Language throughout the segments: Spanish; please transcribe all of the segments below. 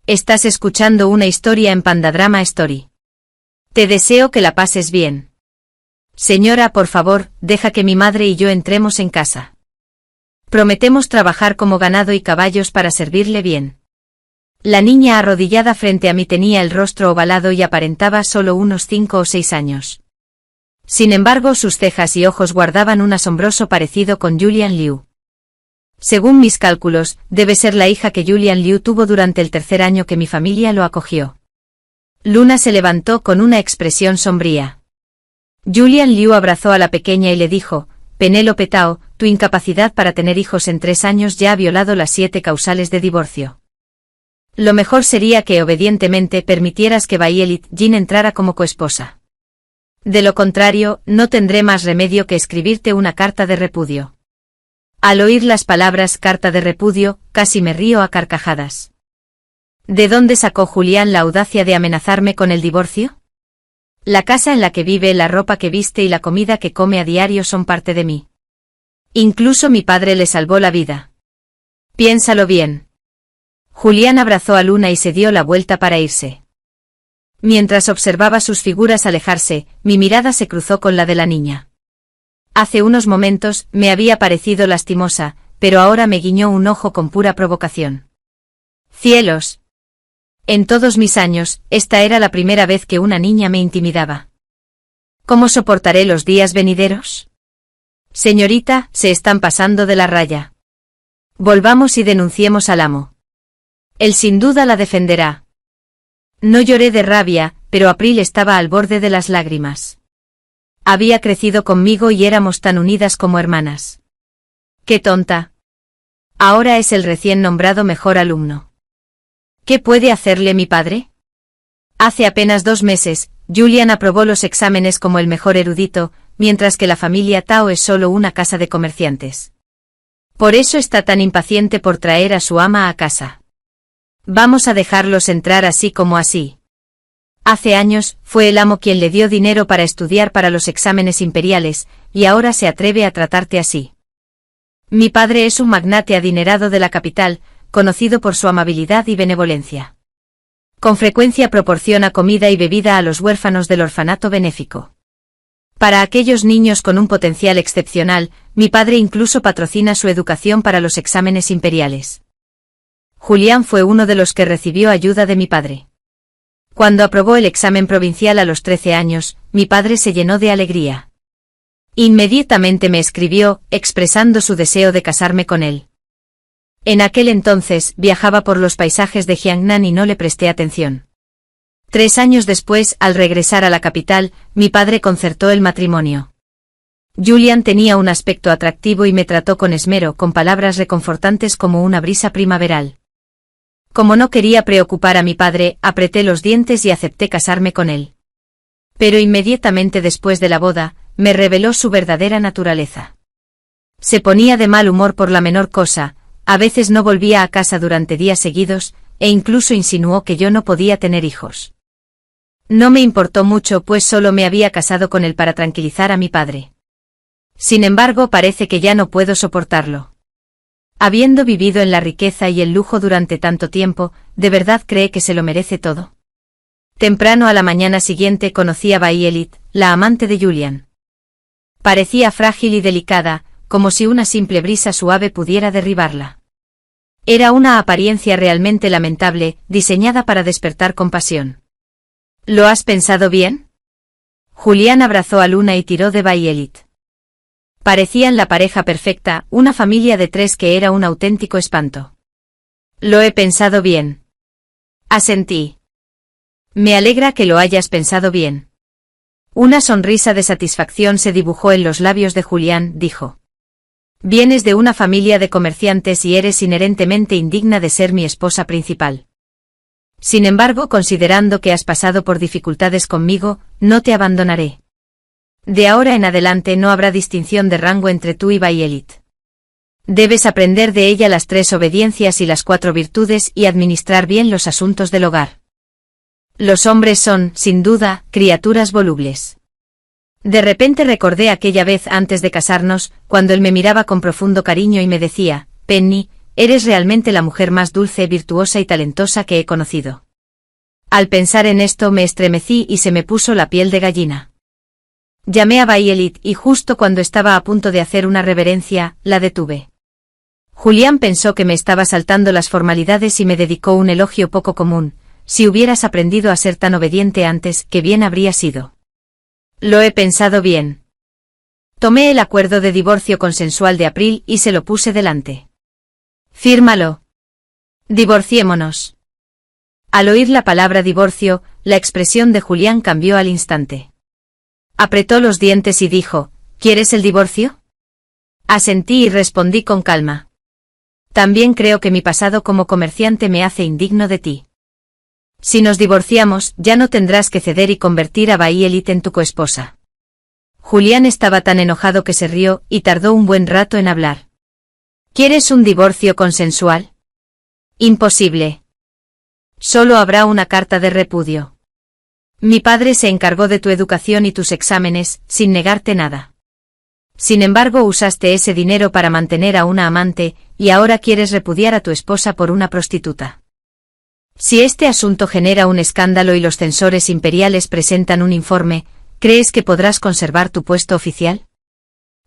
Estás escuchando una historia en Pandadrama Story. Te deseo que la pases bien. Señora, por favor, deja que mi madre y yo entremos en casa. Prometemos trabajar como ganado y caballos para servirle bien. La niña arrodillada frente a mí tenía el rostro ovalado y aparentaba solo unos 5 o 6 años. Sin embargo, sus cejas y ojos guardaban un asombroso parecido con Julian Liu. Según mis cálculos, debe ser la hija que Julian Liu tuvo durante el 3er año que mi familia lo acogió. Luna se levantó con una expresión sombría. Julian Liu abrazó a la pequeña y le dijo: Penélope Tao, tu incapacidad para tener hijos en 3 años ya ha violado las 7 causales de divorcio. Lo mejor sería que obedientemente permitieras que Violet Jin entrara como coesposa. De lo contrario, no tendré más remedio que escribirte una carta de repudio. Al oír las palabras carta de repudio, casi me río a carcajadas. ¿De dónde sacó Julián la audacia de amenazarme con el divorcio? La casa en la que vive, la ropa que viste y la comida que come a diario son parte de mí. Incluso mi padre le salvó la vida. Piénsalo bien. Julián abrazó a Luna y se dio la vuelta para irse. Mientras observaba sus figuras alejarse, mi mirada se cruzó con la de la niña. Hace unos momentos me había parecido lastimosa, pero ahora me guiñó un ojo con pura provocación. ¡Cielos! En todos mis años, esta era la primera vez que una niña me intimidaba. ¿Cómo soportaré los días venideros? Señorita, se están pasando de la raya. Volvamos y denunciemos al amo. Él sin duda la defenderá. No lloré de rabia, pero April estaba al borde de las lágrimas. Había crecido conmigo y éramos tan unidas como hermanas. ¡Qué tonta! Ahora es el recién nombrado mejor alumno. ¿Qué puede hacerle mi padre? Hace apenas 2 meses, Julian aprobó los exámenes como el mejor erudito, mientras que la familia Tao es solo una casa de comerciantes. Por eso está tan impaciente por traer a su ama a casa. Vamos a dejarlos entrar así como así. Hace años, fue el amo quien le dio dinero para estudiar para los exámenes imperiales, y ahora se atreve a tratarte así. Mi padre es un magnate adinerado de la capital, conocido por su amabilidad y benevolencia. Con frecuencia proporciona comida y bebida a los huérfanos del orfanato benéfico. Para aquellos niños con un potencial excepcional, mi padre incluso patrocina su educación para los exámenes imperiales. Julián fue uno de los que recibió ayuda de mi padre. Cuando aprobó el examen provincial a los 13 años, mi padre se llenó de alegría. Inmediatamente me escribió, expresando su deseo de casarme con él. En aquel entonces, viajaba por los paisajes de Jiangnan y no le presté atención. 3 años después, al regresar a la capital, mi padre concertó el matrimonio. Julian tenía un aspecto atractivo y me trató con esmero, con palabras reconfortantes como una brisa primaveral. Como no quería preocupar a mi padre, apreté los dientes y acepté casarme con él. Pero inmediatamente después de la boda, me reveló su verdadera naturaleza. Se ponía de mal humor por la menor cosa, a veces no volvía a casa durante días seguidos, e incluso insinuó que yo no podía tener hijos. No me importó mucho, pues solo me había casado con él para tranquilizar a mi padre. Sin embargo, parece que ya no puedo soportarlo. Habiendo vivido en la riqueza y el lujo durante tanto tiempo, ¿de verdad cree que se lo merece todo? Temprano a la mañana siguiente conocí a Violet, la amante de Julian. Parecía frágil y delicada, como si una simple brisa suave pudiera derribarla. Era una apariencia realmente lamentable, diseñada para despertar compasión. ¿Lo has pensado bien? Julián abrazó a Luna y tiró de Violet. Parecían la pareja perfecta, una familia de 3 que era un auténtico espanto. Lo he pensado bien. Asentí. Me alegra que lo hayas pensado bien. Una sonrisa de satisfacción se dibujó en los labios de Julián, dijo. Vienes de una familia de comerciantes y eres inherentemente indigna de ser mi esposa principal. Sin embargo, considerando que has pasado por dificultades conmigo, no te abandonaré. De ahora en adelante no habrá distinción de rango entre tú y Violet. Debes aprender de ella las 3 obediencias y las 4 virtudes y administrar bien los asuntos del hogar. Los hombres son, sin duda, criaturas volubles. De repente recordé aquella vez antes de casarnos, cuando él me miraba con profundo cariño y me decía, Penny, eres realmente la mujer más dulce, virtuosa y talentosa que he conocido. Al pensar en esto me estremecí y se me puso la piel de gallina. Llamé a Violet y justo cuando estaba a punto de hacer una reverencia, la detuve. Julián pensó que me estaba saltando las formalidades y me dedicó un elogio poco común. Si hubieras aprendido a ser tan obediente antes, qué bien habría sido. Lo he pensado bien. Tomé el acuerdo de divorcio consensual de April y se lo puse delante. Fírmalo. Divorciémonos. Al oír la palabra divorcio, la expresión de Julián cambió al instante. Apretó los dientes y dijo, ¿quieres el divorcio? Asentí y respondí con calma. También creo que mi pasado como comerciante me hace indigno de ti. Si nos divorciamos, ya no tendrás que ceder y convertir a Violet en tu coesposa. Julián estaba tan enojado que se rió y tardó un buen rato en hablar. ¿Quieres un divorcio consensual? Imposible. Solo habrá una carta de repudio. Mi padre se encargó de tu educación y tus exámenes, sin negarte nada. Sin embargo, usaste ese dinero para mantener a una amante, y ahora quieres repudiar a tu esposa por una prostituta. Si este asunto genera un escándalo y los censores imperiales presentan un informe, ¿crees que podrás conservar tu puesto oficial?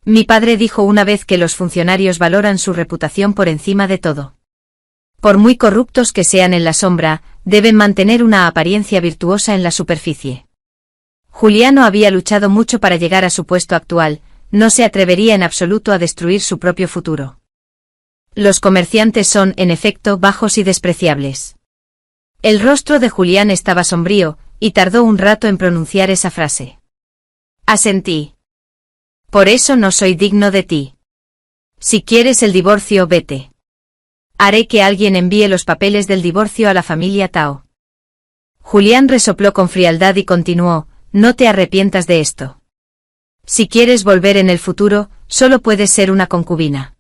Mi padre dijo una vez que los funcionarios valoran su reputación por encima de todo. Por muy corruptos que sean en la sombra, deben mantener una apariencia virtuosa en la superficie. Juliano había luchado mucho para llegar a su puesto actual, no se atrevería en absoluto a destruir su propio futuro. Los comerciantes son, en efecto, bajos y despreciables. El rostro de Julián estaba sombrío, y tardó un rato en pronunciar esa frase. Asentí. Por eso no soy digno de ti. Si quieres el divorcio, vete. Haré que alguien envíe los papeles del divorcio a la familia Tao. Julián resopló con frialdad y continuó, no te arrepientas de esto. Si quieres volver en el futuro, solo puedes ser una concubina.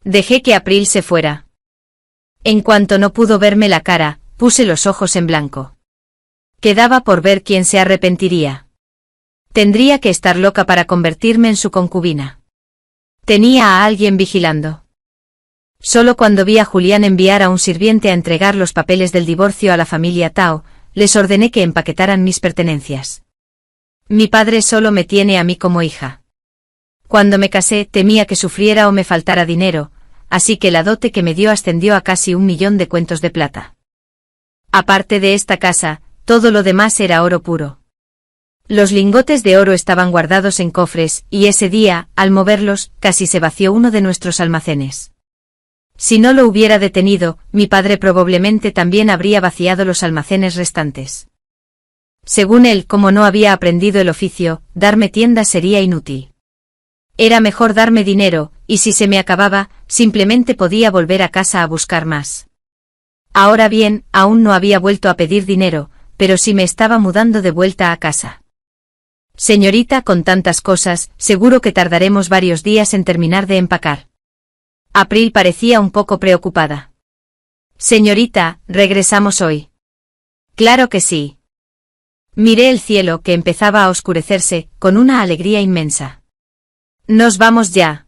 Dejé que April se fuera. En cuanto no pudo verme la cara, puse los ojos en blanco. Quedaba por ver quién se arrepentiría. Tendría que estar loca para convertirme en su concubina. Tenía a alguien vigilando. Solo cuando vi a Julián enviar a un sirviente a entregar los papeles del divorcio a la familia Tao, les ordené que empaquetaran mis pertenencias. Mi padre solo me tiene a mí como hija. Cuando me casé temía que sufriera o me faltara dinero, así que la dote que me dio ascendió a casi 1.000.000 de cuentos de plata. Aparte de esta casa, todo lo demás era oro puro. Los lingotes de oro estaban guardados en cofres, y ese día, al moverlos, casi se vació uno de nuestros almacenes. Si no lo hubiera detenido, mi padre probablemente también habría vaciado los almacenes restantes. Según él, como no había aprendido el oficio, darme tiendas sería inútil. Era mejor darme dinero, y si se me acababa, simplemente podía volver a casa a buscar más. Ahora bien, aún no había vuelto a pedir dinero, pero sí me estaba mudando de vuelta a casa. Señorita, con tantas cosas, seguro que tardaremos varios días en terminar de empacar. April parecía un poco preocupada. Señorita, ¿regresamos hoy? Claro que sí. Miré el cielo que empezaba a oscurecerse, con una alegría inmensa. Nos vamos ya.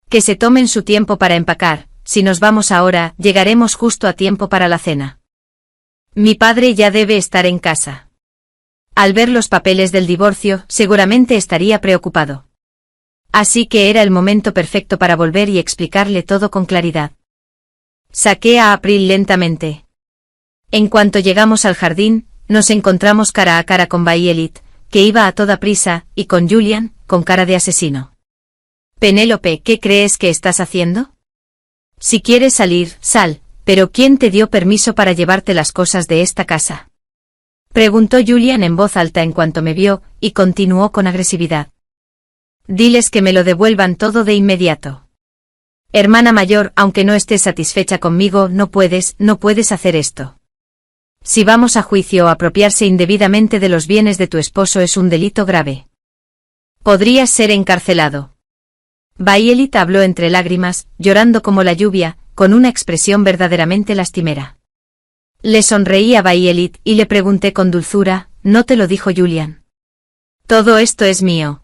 Que se tomen su tiempo para empacar, si nos vamos ahora, llegaremos justo a tiempo para la cena. Mi padre ya debe estar en casa. Al ver los papeles del divorcio, seguramente estaría preocupado. Así que era el momento perfecto para volver y explicarle todo con claridad. Saqué a April lentamente. En cuanto llegamos al jardín, nos encontramos cara a cara con Violet, que iba a toda prisa, y con Julián, con cara de asesino. Penélope, ¿qué crees que estás haciendo? Si quieres salir, sal, pero ¿quién te dio permiso para llevarte las cosas de esta casa? Preguntó Julián en voz alta en cuanto me vio, y continuó con agresividad. Diles que me lo devuelvan todo de inmediato. Hermana mayor, aunque no estés satisfecha conmigo, no puedes hacer esto. Si vamos a juicio, apropiarse indebidamente de los bienes de tu esposo es un delito grave. Podrías ser encarcelado. Violet habló entre lágrimas, llorando como la lluvia, con una expresión verdaderamente lastimera. Le sonreí a Violet y le pregunté con dulzura, ¿no te lo dijo Julián? Todo esto es mío.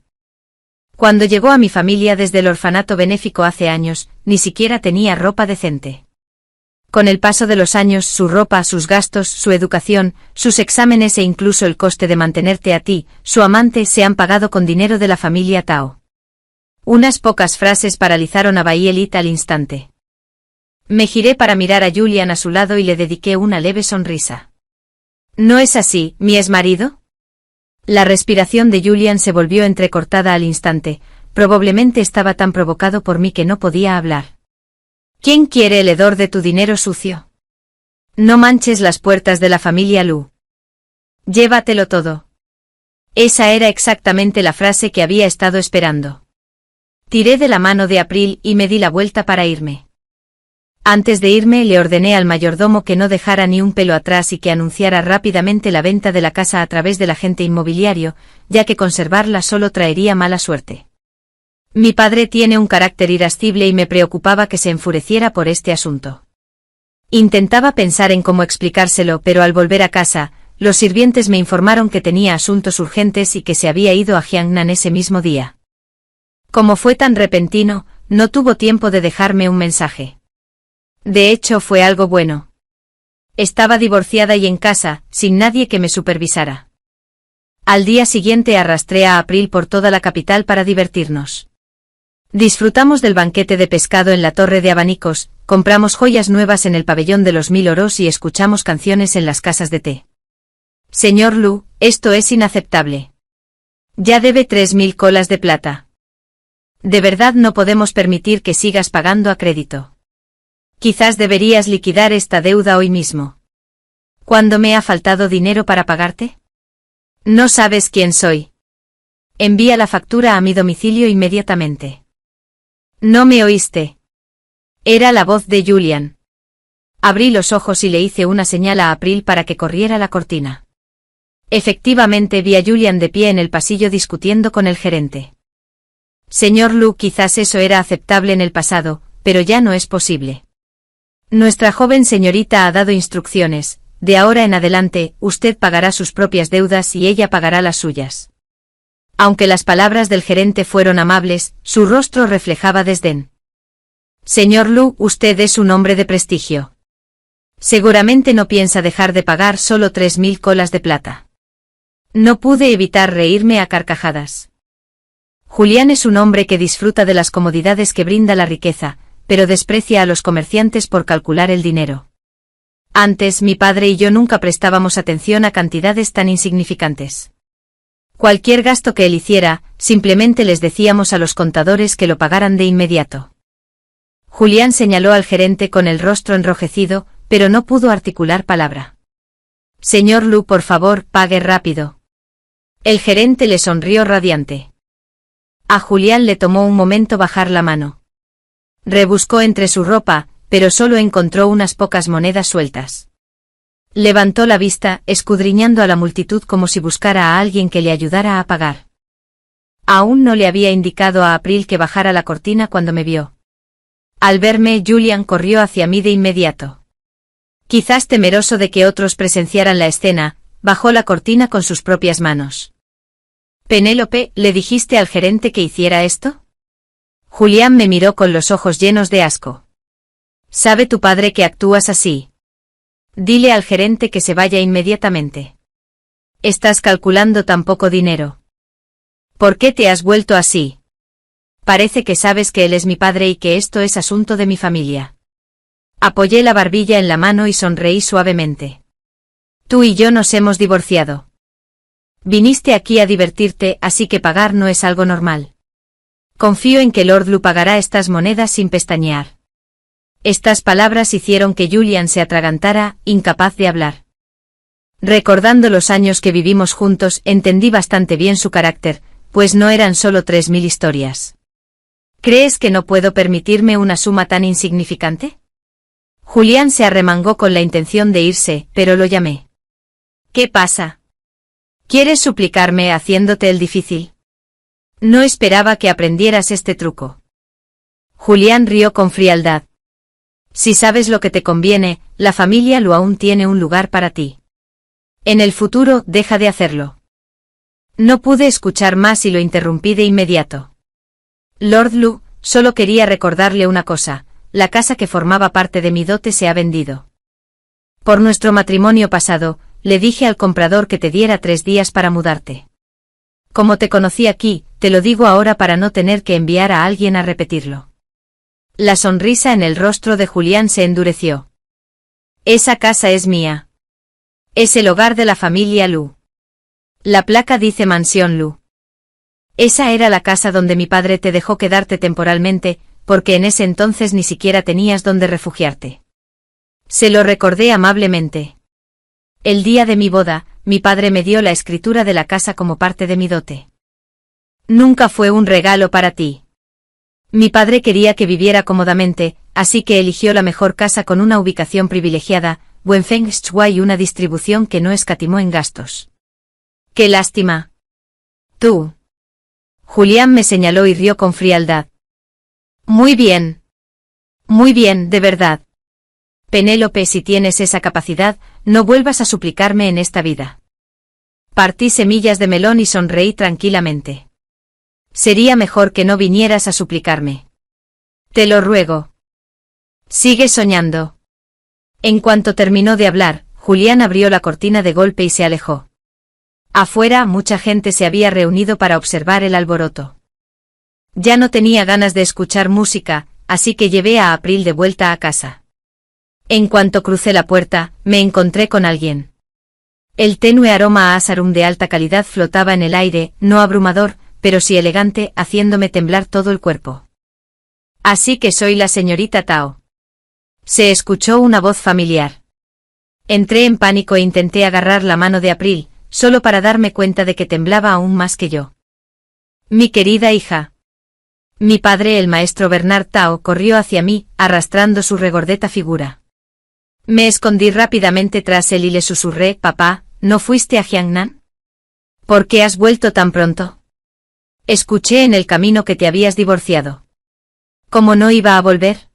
Cuando llegó a mi familia desde el orfanato benéfico hace años, ni siquiera tenía ropa decente. Con el paso de los años, su ropa, sus gastos, su educación, sus exámenes e incluso el coste de mantenerte a ti, su amante, se han pagado con dinero de la familia Tao. Unas pocas frases paralizaron a Violet al instante. Me giré para mirar a Julian a su lado y le dediqué una leve sonrisa. ¿No es así, mi exmarido? La respiración de Julian se volvió entrecortada al instante, probablemente estaba tan provocado por mí que no podía hablar. ¿Quién quiere el hedor de tu dinero sucio? No manches las puertas de la familia Lu. Llévatelo todo. Esa era exactamente la frase que había estado esperando. Tiré de la mano de April y me di la vuelta para irme. Antes de irme le ordené al mayordomo que no dejara ni un pelo atrás y que anunciara rápidamente la venta de la casa a través del agente inmobiliario, ya que conservarla solo traería mala suerte. Mi padre tiene un carácter irascible y me preocupaba que se enfureciera por este asunto. Intentaba pensar en cómo explicárselo, pero al volver a casa, los sirvientes me informaron que tenía asuntos urgentes y que se había ido a Jiangnan ese mismo día. Como fue tan repentino, no tuvo tiempo de dejarme un mensaje. De hecho, fue algo bueno. Estaba divorciada y en casa, sin nadie que me supervisara. Al día siguiente arrastré a April por toda la capital para divertirnos. Disfrutamos del banquete de pescado en la torre de abanicos, compramos joyas nuevas en el pabellón de los 1000 oros y escuchamos canciones en las casas de té. Señor Lu, esto es inaceptable. Ya debe 3000 colas de plata. De verdad no podemos permitir que sigas pagando a crédito. Quizás deberías liquidar esta deuda hoy mismo. ¿Cuándo me ha faltado dinero para pagarte? No sabes quién soy. Envía la factura a mi domicilio inmediatamente. ¿No me oíste? Era la voz de Julian. Abrí los ojos y le hice una señal a April para que corriera la cortina. Efectivamente vi a Julian de pie en el pasillo discutiendo con el gerente. Señor Lu, quizás eso era aceptable en el pasado, pero ya no es posible. Nuestra joven señorita ha dado instrucciones, de ahora en adelante, usted pagará sus propias deudas y ella pagará las suyas. Aunque las palabras del gerente fueron amables, su rostro reflejaba desdén. Señor Lu, usted es un hombre de prestigio. Seguramente no piensa dejar de pagar solo 3000 colas de plata. No pude evitar reírme a carcajadas. Julián es un hombre que disfruta de las comodidades que brinda la riqueza, pero desprecia a los comerciantes por calcular el dinero. Antes, mi padre y yo nunca prestábamos atención a cantidades tan insignificantes. Cualquier gasto que él hiciera, simplemente les decíamos a los contadores que lo pagaran de inmediato. Julián señaló al gerente con el rostro enrojecido, pero no pudo articular palabra. Señor Lu, por favor, pague rápido. El gerente le sonrió radiante. A Julián le tomó un momento bajar la mano. Rebuscó entre su ropa, pero solo encontró unas pocas monedas sueltas. Levantó la vista, escudriñando a la multitud como si buscara a alguien que le ayudara a pagar. Aún no le había indicado a April que bajara la cortina cuando me vio. Al verme, Julian corrió hacia mí de inmediato. Quizás temeroso de que otros presenciaran la escena, bajó la cortina con sus propias manos. Penélope, ¿le dijiste al gerente que hiciera esto? Julián me miró con los ojos llenos de asco. ¿Sabe tu padre que actúas así? Dile al gerente que se vaya inmediatamente. Estás calculando tan poco dinero. ¿Por qué te has vuelto así? Parece que sabes que él es mi padre y que esto es asunto de mi familia. Apoyé la barbilla en la mano y sonreí suavemente. Tú y yo nos hemos divorciado. Viniste aquí a divertirte, así que pagar no es algo normal. Confío en que Lord Lu pagará estas monedas sin pestañear. Estas palabras hicieron que Julian se atragantara, incapaz de hablar. Recordando los años que vivimos juntos, entendí bastante bien su carácter, pues no eran solo 3000 historias. ¿Crees que no puedo permitirme una suma tan insignificante? Julián se arremangó con la intención de irse, pero lo llamé. ¿Qué pasa? ¿Quieres suplicarme haciéndote el difícil? No esperaba que aprendieras este truco. Julián rió con frialdad. Si sabes lo que te conviene, la familia Lu aún tiene un lugar para ti. En el futuro, deja de hacerlo. No pude escuchar más y lo interrumpí de inmediato. Lord Lu, solo quería recordarle una cosa, la casa que formaba parte de mi dote se ha vendido. Por nuestro matrimonio pasado, le dije al comprador que te diera 3 días para mudarte. Como te conocí aquí, te lo digo ahora para no tener que enviar a alguien a repetirlo. La sonrisa en el rostro de Julián se endureció. Esa casa es mía. Es el hogar de la familia Lu. La placa dice Mansión Lu. Esa era la casa donde mi padre te dejó quedarte temporalmente, porque en ese entonces ni siquiera tenías donde refugiarte. Se lo recordé amablemente. El día de mi boda, mi padre me dio la escritura de la casa como parte de mi dote. Nunca fue un regalo para ti. Mi padre quería que viviera cómodamente, así que eligió la mejor casa con una ubicación privilegiada, buen feng shui y una distribución que no escatimó en gastos. ¡Qué lástima! Tú. Julián me señaló y rió con frialdad. Muy bien. Muy bien, de verdad. Penélope, si tienes esa capacidad, no vuelvas a suplicarme en esta vida. Partí semillas de melón y sonreí tranquilamente. Sería mejor que no vinieras a suplicarme. Te lo ruego. Sigue soñando. En cuanto terminó de hablar, Julián abrió la cortina de golpe y se alejó. Afuera, mucha gente se había reunido para observar el alboroto. Ya no tenía ganas de escuchar música, así que llevé a April de vuelta a casa. En cuanto crucé la puerta, me encontré con alguien. El tenue aroma a asarum de alta calidad flotaba en el aire, no abrumador, pero sí elegante, haciéndome temblar todo el cuerpo. Así que soy la señorita Tao. Se escuchó una voz familiar. Entré en pánico e intenté agarrar la mano de April, solo para darme cuenta de que temblaba aún más que yo. Mi querida hija. Mi padre, el maestro Bernard Tao, corrió hacia mí, arrastrando su regordeta figura. Me escondí rápidamente tras él y le susurré, papá, ¿no fuiste a Jiangnan? ¿Por qué has vuelto tan pronto? Escuché en el camino que te habías divorciado. ¿Cómo no iba a volver?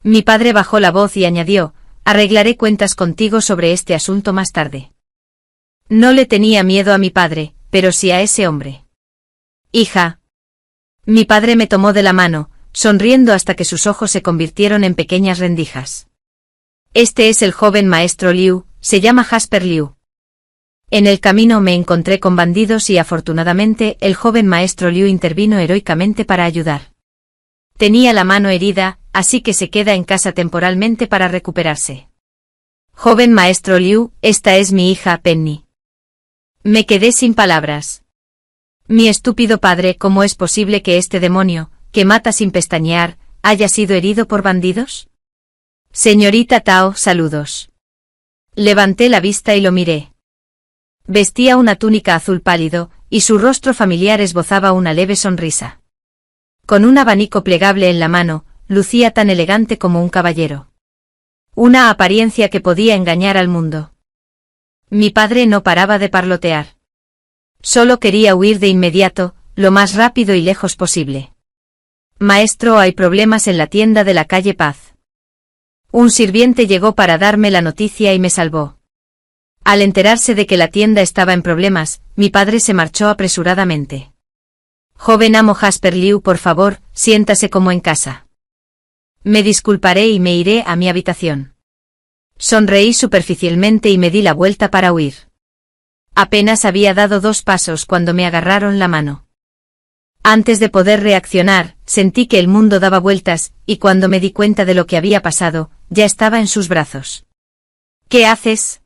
Mi padre bajó la voz y añadió, arreglaré cuentas contigo sobre este asunto más tarde. No le tenía miedo a mi padre, pero sí a ese hombre. Hija. Mi padre me tomó de la mano, sonriendo hasta que sus ojos se convirtieron en pequeñas rendijas. Este es el joven maestro Liu, se llama Jasper Liu. En el camino me encontré con bandidos y afortunadamente el joven maestro Liu intervino heroicamente para ayudar. Tenía la mano herida, así que se queda en casa temporalmente para recuperarse. Joven maestro Liu, esta es mi hija Penny. Me quedé sin palabras. Mi estúpido padre, ¿cómo es posible que este demonio, que mata sin pestañear, haya sido herido por bandidos? Señorita Tao, saludos. Levanté la vista y lo miré. Vestía una túnica azul pálido, y su rostro familiar esbozaba una leve sonrisa. Con un abanico plegable en la mano, lucía tan elegante como un caballero. Una apariencia que podía engañar al mundo. Mi padre no paraba de parlotear. Solo quería huir de inmediato, lo más rápido y lejos posible. Maestro, hay problemas en la tienda de la calle Paz. Un sirviente llegó para darme la noticia y me salvó. Al enterarse de que la tienda estaba en problemas, mi padre se marchó apresuradamente. Joven amo Jasper Liu, por favor, siéntase como en casa. Me disculparé y me iré a mi habitación. Sonreí superficialmente y me di la vuelta para huir. Apenas había dado 2 pasos cuando me agarraron la mano. Antes de poder reaccionar, sentí que el mundo daba vueltas, y cuando me di cuenta de lo que había pasado, ya estaba en sus brazos. ¿Qué haces?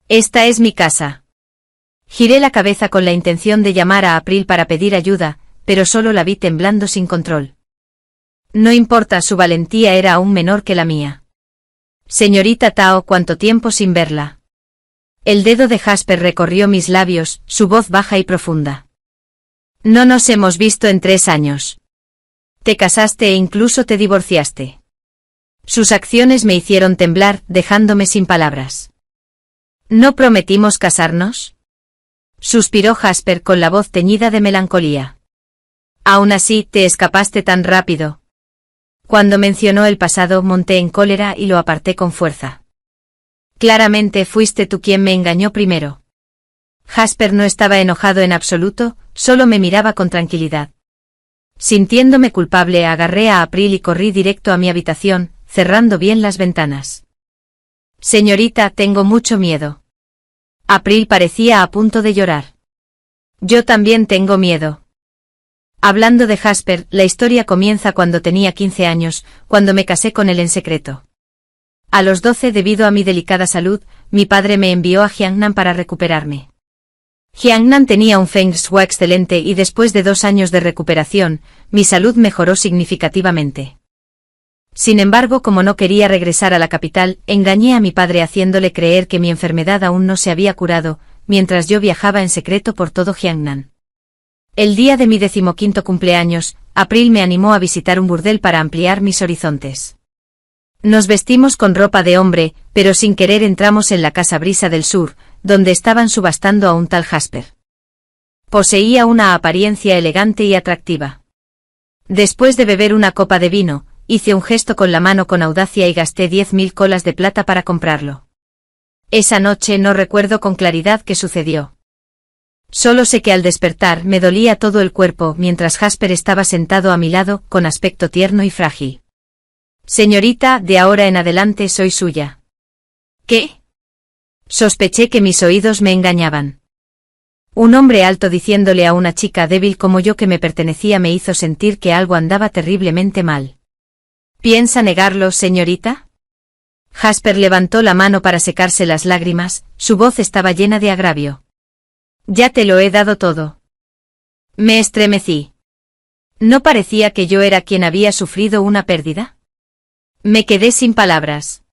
Esta es mi casa. Giré la cabeza con la intención de llamar a April para pedir ayuda, pero solo la vi temblando sin control. No importa, su valentía era aún menor que la mía. Señorita Tao, ¿cuánto tiempo sin verla? El dedo de Jasper recorrió mis labios, su voz baja y profunda. No nos hemos visto en 3 años. Te casaste e incluso te divorciaste. Sus acciones me hicieron temblar, dejándome sin palabras. ¿No prometimos casarnos? Suspiró Jasper con la voz teñida de melancolía. Aún así, te escapaste tan rápido. Cuando mencionó el pasado, monté en cólera y lo aparté con fuerza. Claramente fuiste tú quien me engañó primero. Jasper no estaba enojado en absoluto, solo me miraba con tranquilidad. Sintiéndome culpable, agarré a April y corrí directo a mi habitación, cerrando bien las ventanas. Señorita, tengo mucho miedo. April parecía a punto de llorar. Yo también tengo miedo. Hablando de Jasper, la historia comienza cuando tenía 15 años, cuando me casé con él en secreto. A los 12, debido a mi delicada salud, mi padre me envió a Jiangnan para recuperarme. Jiangnan tenía un feng shui excelente y después de 2 años de recuperación, mi salud mejoró significativamente. Sin embargo, como no quería regresar a la capital, engañé a mi padre haciéndole creer que mi enfermedad aún no se había curado, mientras yo viajaba en secreto por todo Jiangnan. El día de mi 15º cumpleaños, April me animó a visitar un burdel para ampliar mis horizontes. Nos vestimos con ropa de hombre, pero sin querer entramos en la casa Brisa del Sur, donde estaban subastando a un tal Jasper. Poseía una apariencia elegante y atractiva. Después de beber una copa de vino, hice un gesto con la mano con audacia y gasté 10.000 colas de plata para comprarlo. Esa noche no recuerdo con claridad qué sucedió. Solo sé que al despertar me dolía todo el cuerpo mientras Jasper estaba sentado a mi lado, con aspecto tierno y frágil. Señorita, de ahora en adelante soy suya. ¿Qué? Sospeché que mis oídos me engañaban. Un hombre alto diciéndole a una chica débil como yo que me pertenecía me hizo sentir que algo andaba terriblemente mal. ¿Piensa negarlo, señorita? Jasper levantó la mano para secarse las lágrimas, su voz estaba llena de agravio. Ya te lo he dado todo. Me estremecí. ¿No parecía que yo era quien había sufrido una pérdida? Me quedé sin palabras.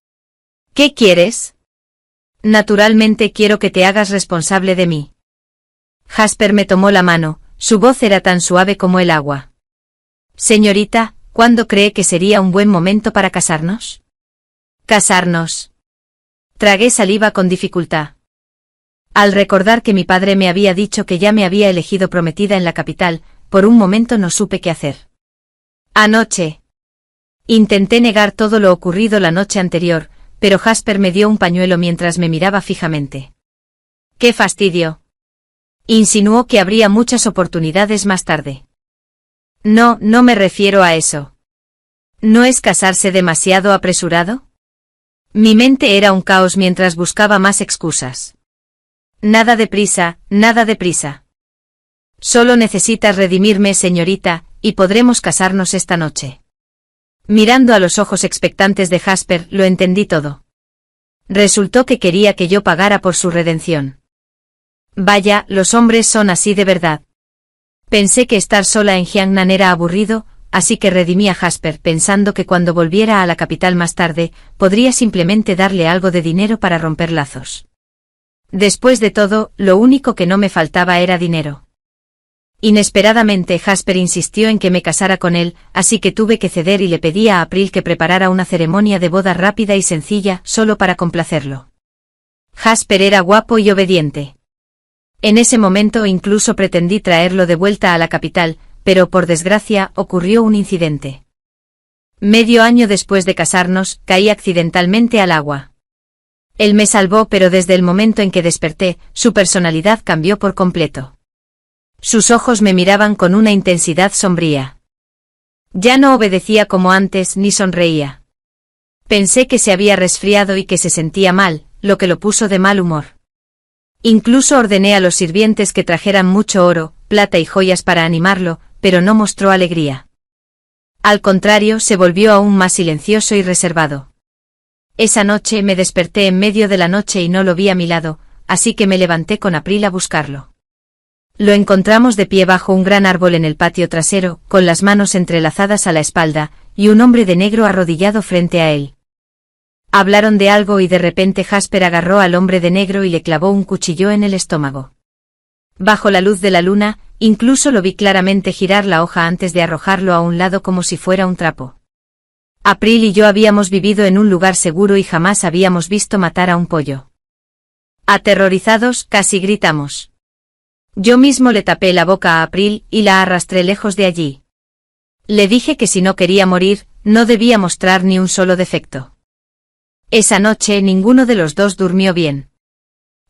¿Qué quieres? Naturalmente quiero que te hagas responsable de mí. Jasper me tomó la mano, su voz era tan suave como el agua. Señorita, ¿cuándo cree que sería un buen momento para casarnos? ¿Casarnos? Tragué saliva con dificultad. Al recordar que mi padre me había dicho que ya me había elegido prometida en la capital, por un momento no supe qué hacer. Anoche. Intenté negar todo lo ocurrido la noche anterior, pero Jasper me dio un pañuelo mientras me miraba fijamente. ¡Qué fastidio! Insinuó que habría muchas oportunidades más tarde. No, no me refiero a eso. ¿No es casarse demasiado apresurado? Mi mente era un caos mientras buscaba más excusas. Nada de prisa, nada de prisa. Solo necesitas redimirme, señorita, y podremos casarnos esta noche. Mirando a los ojos expectantes de Jasper, lo entendí todo. Resultó que quería que yo pagara por su redención. Vaya, los hombres son así de verdad. Pensé que estar sola en Jiangnan era aburrido, así que redimí a Jasper pensando que cuando volviera a la capital más tarde, podría simplemente darle algo de dinero para romper lazos. Después de todo, lo único que no me faltaba era dinero. Inesperadamente Jasper insistió en que me casara con él, así que tuve que ceder y le pedí a April que preparara una ceremonia de boda rápida y sencilla, solo para complacerlo. Jasper era guapo y obediente. En ese momento incluso pretendí traerlo de vuelta a la capital, pero por desgracia ocurrió un incidente. Medio año después de casarnos, caí accidentalmente al agua. Él me salvó, pero desde el momento en que desperté, su personalidad cambió por completo. Sus ojos me miraban con una intensidad sombría. Ya no obedecía como antes ni sonreía. Pensé que se había resfriado y que se sentía mal, lo que lo puso de mal humor. Incluso ordené a los sirvientes que trajeran mucho oro, plata y joyas para animarlo, pero no mostró alegría. Al contrario, se volvió aún más silencioso y reservado. Esa noche me desperté en medio de la noche y no lo vi a mi lado, así que me levanté con April a buscarlo. Lo encontramos de pie bajo un gran árbol en el patio trasero, con las manos entrelazadas a la espalda, y un hombre de negro arrodillado frente a él. Hablaron de algo y de repente Jasper agarró al hombre de negro y le clavó un cuchillo en el estómago. Bajo la luz de la luna, incluso lo vi claramente girar la hoja antes de arrojarlo a un lado como si fuera un trapo. April y yo habíamos vivido en un lugar seguro y jamás habíamos visto matar a un pollo. Aterrorizados, casi gritamos. Yo mismo le tapé la boca a April y la arrastré lejos de allí. Le dije que si no quería morir, no debía mostrar ni un solo defecto. Esa noche ninguno de los dos durmió bien.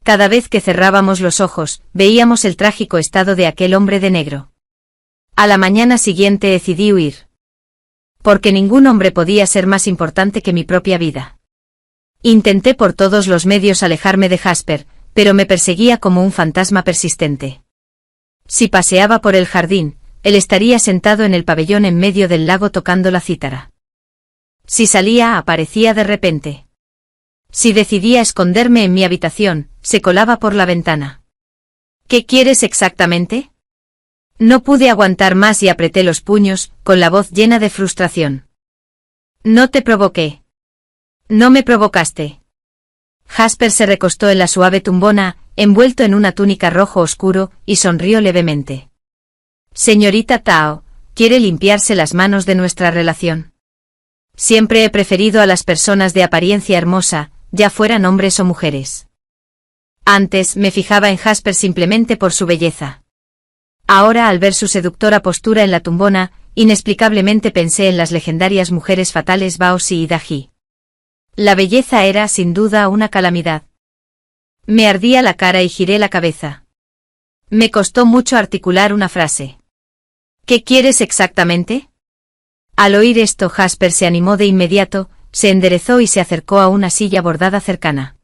Cada vez que cerrábamos los ojos, veíamos el trágico estado de aquel hombre de negro. A la mañana siguiente decidí huir. Porque ningún hombre podía ser más importante que mi propia vida. Intenté por todos los medios alejarme de Jasper, pero me perseguía como un fantasma persistente. Si paseaba por el jardín, él estaría sentado en el pabellón en medio del lago tocando la cítara. Si salía, aparecía de repente. Si decidía esconderme en mi habitación, se colaba por la ventana. ¿Qué quieres exactamente? No pude aguantar más y apreté los puños, con la voz llena de frustración. No te provoqué. No me provocaste. Jasper se recostó en la suave tumbona, envuelto en una túnica rojo oscuro, y sonrió levemente. Señorita Tao, ¿quiere limpiarse las manos de nuestra relación? Siempre he preferido a las personas de apariencia hermosa, ya fueran hombres o mujeres. Antes me fijaba en Jasper simplemente por su belleza. Ahora, al ver su seductora postura en la tumbona, inexplicablemente pensé en las legendarias mujeres fatales Baozi y Daji. La belleza era, sin duda, una calamidad. Me ardía la cara y giré la cabeza. Me costó mucho articular una frase. ¿Qué quieres exactamente? Al oír esto, Jasper se animó de inmediato, se enderezó y se acercó a una silla bordada cercana.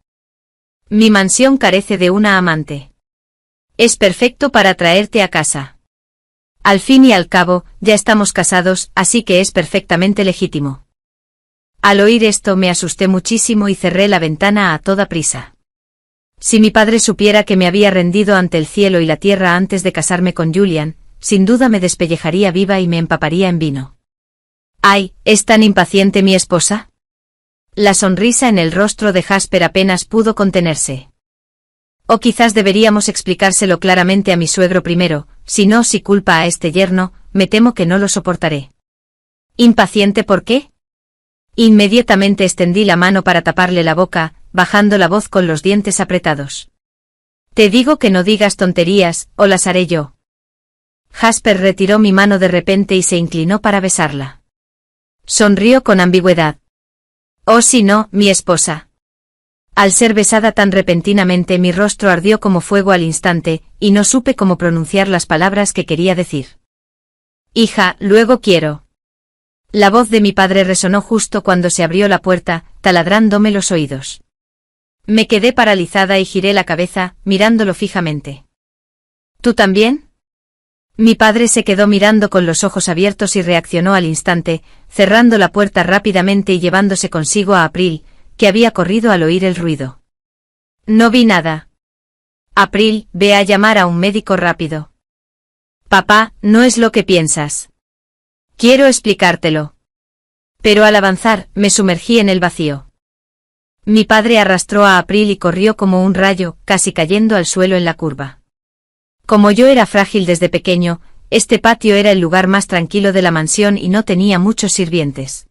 Mi mansión carece de una amante. Es perfecto para traerte a casa. Al fin y al cabo, ya estamos casados, así que es perfectamente legítimo. Al oír esto me asusté muchísimo y cerré la ventana a toda prisa. Si mi padre supiera que me había rendido ante el cielo y la tierra antes de casarme con Julian, sin duda me despellejaría viva y me empaparía en vino. ¡Ay! ¿Es tan impaciente mi esposa? La sonrisa en el rostro de Jasper apenas pudo contenerse. O quizás deberíamos explicárselo claramente a mi suegro primero, si culpa a este yerno, me temo que no lo soportaré. ¿Impaciente por qué? Inmediatamente extendí la mano para taparle la boca, bajando la voz con los dientes apretados. Te digo que no digas tonterías, o las haré yo. Jasper retiró mi mano de repente y se inclinó para besarla. Sonrió con ambigüedad. Oh, si no, mi esposa. Al ser besada tan repentinamente mi rostro ardió como fuego al instante, y no supe cómo pronunciar las palabras que quería decir. Hija, luego quiero. La voz de mi padre resonó justo cuando se abrió la puerta, taladrándome los oídos. Me quedé paralizada y giré la cabeza, mirándolo fijamente. ¿Tú también? Mi padre se quedó mirando con los ojos abiertos y reaccionó al instante, cerrando la puerta rápidamente y llevándose consigo a April, que había corrido al oír el ruido. No vi nada. April, ve a llamar a un médico rápido. Papá, no es lo que piensas. Quiero explicártelo. Pero al avanzar, me sumergí en el vacío. Mi padre arrastró a April y corrió como un rayo, casi cayendo al suelo en la curva. Como yo era frágil desde pequeño, este patio era el lugar más tranquilo de la mansión y no tenía muchos sirvientes.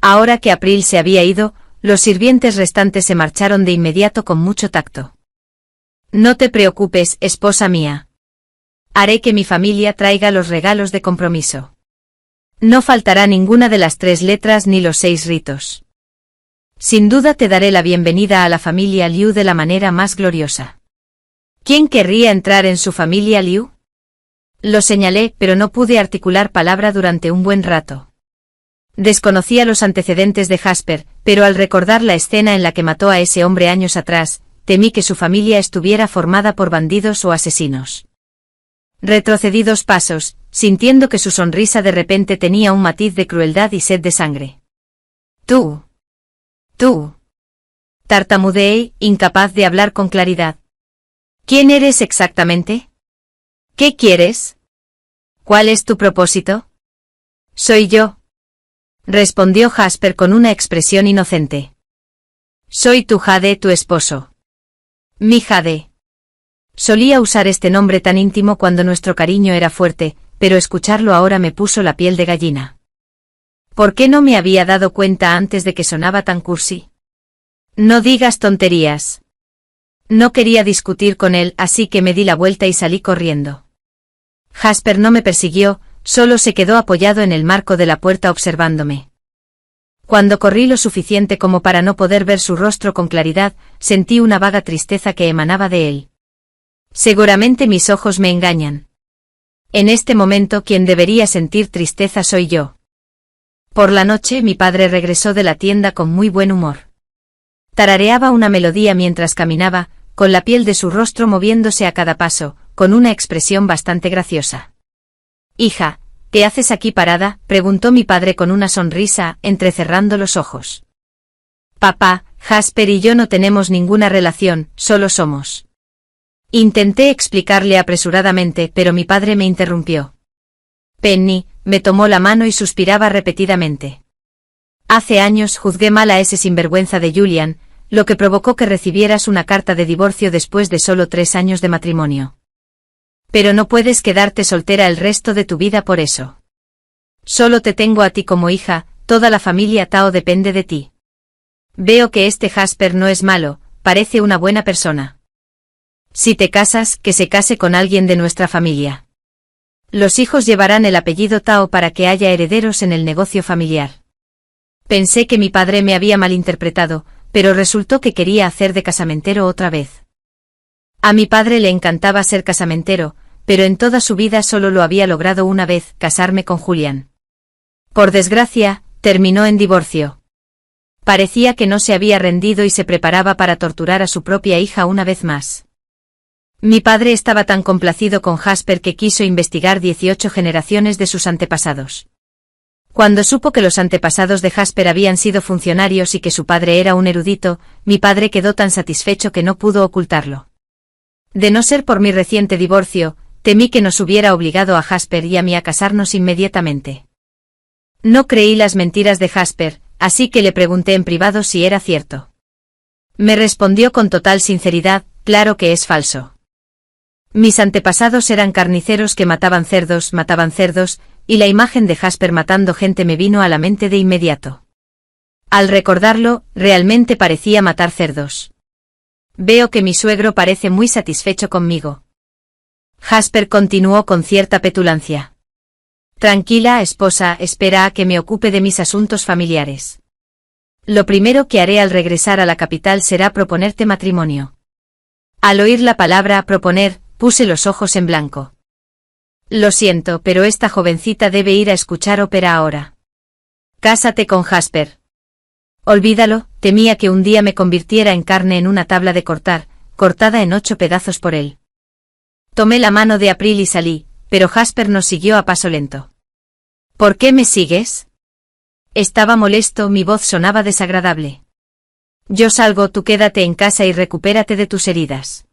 Ahora que April se había ido, los sirvientes restantes se marcharon de inmediato con mucho tacto. No te preocupes, esposa mía. Haré que mi familia traiga los regalos de compromiso. No faltará ninguna de las 3 letras ni los 6 ritos. Sin duda te daré la bienvenida a la familia Liu de la manera más gloriosa. ¿Quién querría entrar en su familia Liu? Lo señalé, pero no pude articular palabra durante un buen rato. Desconocía los antecedentes de Jasper, pero al recordar la escena en la que mató a ese hombre años atrás, temí que su familia estuviera formada por bandidos o asesinos. Retrocedí 2 pasos, sintiendo que su sonrisa de repente tenía un matiz de crueldad y sed de sangre. Tú. Tartamudeé, incapaz de hablar con claridad. ¿Quién eres exactamente? ¿Qué quieres? ¿Cuál es tu propósito? Soy yo. Respondió Jasper con una expresión inocente. Soy tu Jade, tu esposo. Mi Jade. Solía usar este nombre tan íntimo cuando nuestro cariño era fuerte, pero escucharlo ahora me puso la piel de gallina. ¿Por qué no me había dado cuenta antes de que sonaba tan cursi? No digas tonterías. No quería discutir con él, así que me di la vuelta y salí corriendo. Jasper no me persiguió, solo se quedó apoyado en el marco de la puerta observándome. Cuando corrí lo suficiente como para no poder ver su rostro con claridad, sentí una vaga tristeza que emanaba de él. Seguramente mis ojos me engañan. En este momento quien debería sentir tristeza soy yo. Por la noche mi padre regresó de la tienda con muy buen humor. Tarareaba una melodía mientras caminaba, con la piel de su rostro moviéndose a cada paso, con una expresión bastante graciosa. «Hija, ¿qué haces aquí parada?», preguntó mi padre con una sonrisa, entrecerrando los ojos. «Papá, Jasper y yo no tenemos ninguna relación, solo somos». Intenté explicarle apresuradamente, pero mi padre me interrumpió. Penny me tomó la mano y suspiraba repetidamente. Hace años juzgué mal a ese sinvergüenza de Julian, lo que provocó que recibieras una carta de divorcio después de solo 3 años de matrimonio. Pero no puedes quedarte soltera el resto de tu vida por eso. Solo te tengo a ti como hija, toda la familia Tao depende de ti. Veo que este Jasper no es malo, parece una buena persona. Si te casas, que se case con alguien de nuestra familia. Los hijos llevarán el apellido Tao para que haya herederos en el negocio familiar. Pensé que mi padre me había malinterpretado, pero resultó que quería hacer de casamentero otra vez. A mi padre le encantaba ser casamentero, pero en toda su vida solo lo había logrado una vez, casarme con Julian. Por desgracia, terminó en divorcio. Parecía que no se había rendido y se preparaba para torturar a su propia hija una vez más. Mi padre estaba tan complacido con Jasper que quiso investigar 18 generaciones de sus antepasados. Cuando supo que los antepasados de Jasper habían sido funcionarios y que su padre era un erudito, mi padre quedó tan satisfecho que no pudo ocultarlo. De no ser por mi reciente divorcio, temí que nos hubiera obligado a Jasper y a mí a casarnos inmediatamente. No creí las mentiras de Jasper, así que le pregunté en privado si era cierto. Me respondió con total sinceridad, claro que es falso. Mis antepasados eran carniceros que mataban cerdos, y la imagen de Jasper matando gente me vino a la mente de inmediato. Al recordarlo, realmente parecía matar cerdos. Veo que mi suegro parece muy satisfecho conmigo. Jasper continuó con cierta petulancia. Tranquila, esposa, espera a que me ocupe de mis asuntos familiares. Lo primero que haré al regresar a la capital será proponerte matrimonio. Al oír la palabra proponer, puse los ojos en blanco. Lo siento, pero esta jovencita debe ir a escuchar ópera ahora. Cásate con Jasper. Olvídalo, temía que un día me convirtiera en carne en una tabla de cortar, cortada en 8 pedazos por él. Tomé la mano de April y salí, pero Jasper nos siguió a paso lento. ¿Por qué me sigues? Estaba molesto, mi voz sonaba desagradable. Yo salgo, tú quédate en casa y recupérate de tus heridas.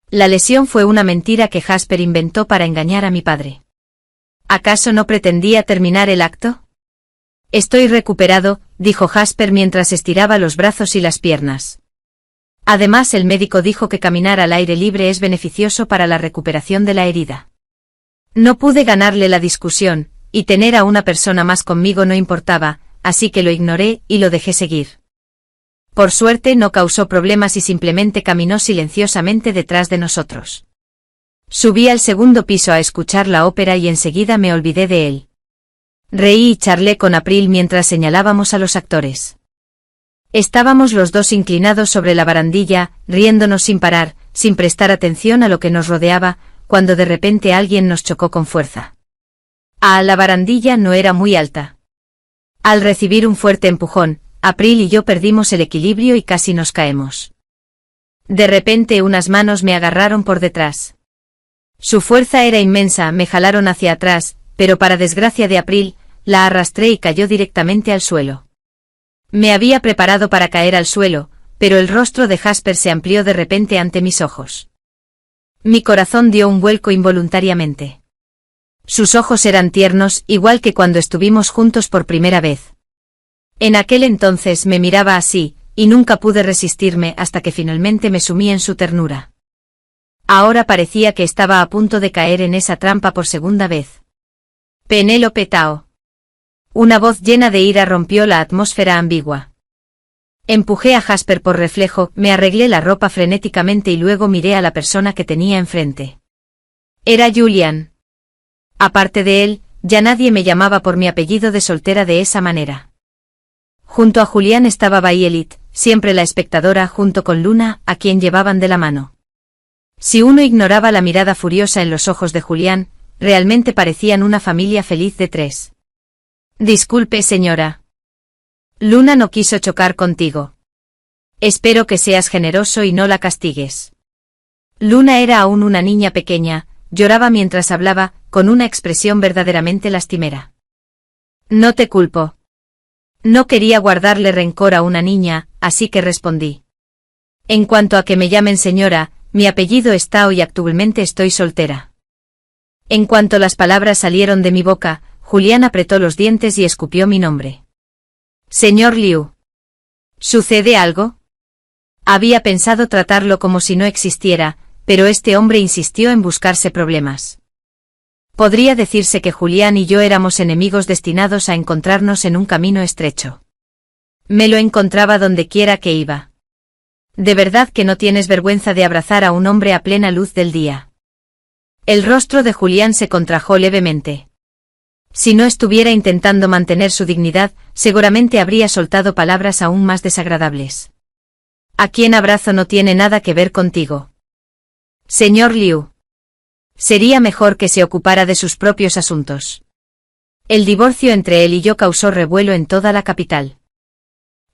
La lesión fue una mentira que Jasper inventó para engañar a mi padre. ¿Acaso no pretendía terminar el acto? Estoy recuperado, dijo Jasper mientras estiraba los brazos y las piernas. Además, el médico dijo que caminar al aire libre es beneficioso para la recuperación de la herida. No pude ganarle la discusión, y tener a una persona más conmigo no importaba, así que lo ignoré y lo dejé seguir. Por suerte no causó problemas y simplemente caminó silenciosamente detrás de nosotros. Subí al segundo piso a escuchar la ópera y enseguida me olvidé de él. Reí y charlé con April mientras señalábamos a los actores. Estábamos los dos inclinados sobre la barandilla, riéndonos sin parar, sin prestar atención a lo que nos rodeaba, cuando de repente alguien nos chocó con fuerza. La barandilla no era muy alta. Al recibir un fuerte empujón, April y yo perdimos el equilibrio y casi nos caemos. De repente unas manos me agarraron por detrás. Su fuerza era inmensa, me jalaron hacia atrás, pero para desgracia de April, la arrastré y cayó directamente al suelo. Me había preparado para caer al suelo, pero el rostro de Jasper se amplió de repente ante mis ojos. Mi corazón dio un vuelco involuntariamente. Sus ojos eran tiernos, igual que cuando estuvimos juntos por primera vez. En aquel entonces me miraba así, y nunca pude resistirme hasta que finalmente me sumí en su ternura. Ahora parecía que estaba a punto de caer en esa trampa por segunda vez. Penélope Tao. Una voz llena de ira rompió la atmósfera ambigua. Empujé a Jasper por reflejo, me arreglé la ropa frenéticamente y luego miré a la persona que tenía enfrente. Era Julian. Aparte de él, ya nadie me llamaba por mi apellido de soltera de esa manera. Junto a Julian estaba Violet, siempre la espectadora, junto con Luna, a quien llevaban de la mano. Si uno ignoraba la mirada furiosa en los ojos de Julian, realmente parecían una familia feliz de tres. Disculpe, señora. Luna no quiso chocar contigo. Espero que seas generoso y no la castigues. Luna era aún una niña pequeña, lloraba mientras hablaba, con una expresión verdaderamente lastimera. No te culpo. No quería guardarle rencor a una niña, así que respondí. En cuanto a que me llamen señora, mi apellido es Tao y actualmente estoy soltera. En cuanto las palabras salieron de mi boca, Julián apretó los dientes y escupió mi nombre. Señor Liu. ¿Sucede algo? Había pensado tratarlo como si no existiera, pero este hombre insistió en buscarse problemas. Podría decirse que Julián y yo éramos enemigos destinados a encontrarnos en un camino estrecho. Me lo encontraba donde quiera que iba. ¿De verdad que no tienes vergüenza de abrazar a un hombre a plena luz del día? El rostro de Julián se contrajo levemente. Si no estuviera intentando mantener su dignidad, seguramente habría soltado palabras aún más desagradables. A quien abrazo no tiene nada que ver contigo. Señor Liu. Sería mejor que se ocupara de sus propios asuntos. El divorcio entre él y yo causó revuelo en toda la capital.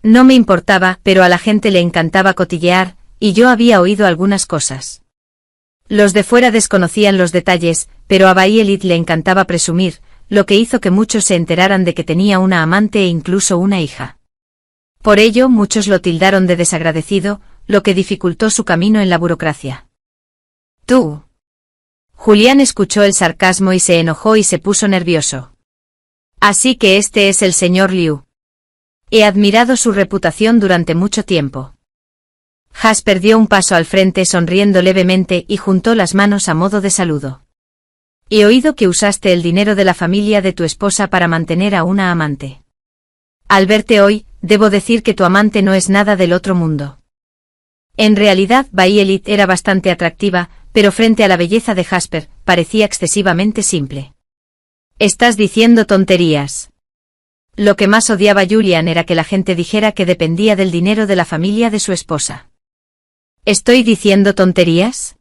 No me importaba, pero a la gente le encantaba cotillear, y yo había oído algunas cosas. Los de fuera desconocían los detalles, pero a Bai Elit le encantaba presumir, lo que hizo que muchos se enteraran de que tenía una amante e incluso una hija. Por ello, muchos lo tildaron de desagradecido, lo que dificultó su camino en la burocracia. Tú. Julián escuchó el sarcasmo y se enojó y se puso nervioso. Así que este es el señor Liu. He admirado su reputación durante mucho tiempo. Jasper dio un paso al frente sonriendo levemente y juntó las manos a modo de saludo. He oído que usaste el dinero de la familia de tu esposa para mantener a una amante. Al verte hoy, debo decir que tu amante no es nada del otro mundo. En realidad, Bai Elit era bastante atractiva, pero frente a la belleza de Jasper, parecía excesivamente simple. Estás diciendo tonterías. Lo que más odiaba Julian era que la gente dijera que dependía del dinero de la familia de su esposa. ¿Estoy diciendo tonterías?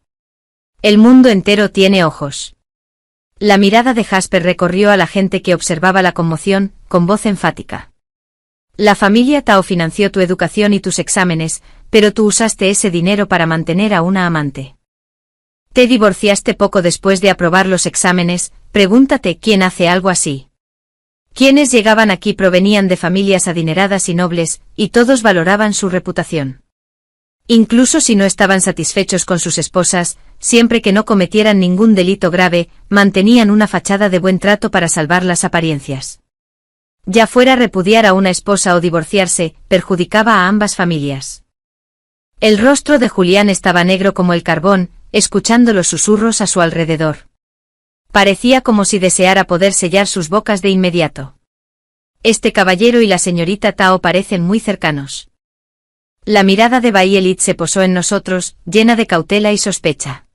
El mundo entero tiene ojos. La mirada de Jasper recorrió a la gente que observaba la conmoción, con voz enfática. La familia Tao financió tu educación y tus exámenes, pero tú usaste ese dinero para mantener a una amante. Te divorciaste poco después de aprobar los exámenes, pregúntate quién hace algo así. Quienes llegaban aquí provenían de familias adineradas y nobles, y todos valoraban su reputación. Incluso si no estaban satisfechos con sus esposas, siempre que no cometieran ningún delito grave, mantenían una fachada de buen trato para salvar las apariencias. Ya fuera repudiar a una esposa o divorciarse, perjudicaba a ambas familias. El rostro de Julián estaba negro como el carbón, escuchando los susurros a su alrededor. Parecía como si deseara poder sellar sus bocas de inmediato. Este caballero y la señorita Tao parecen muy cercanos. La mirada de Bai Elit se posó en nosotros, llena de cautela y sospecha.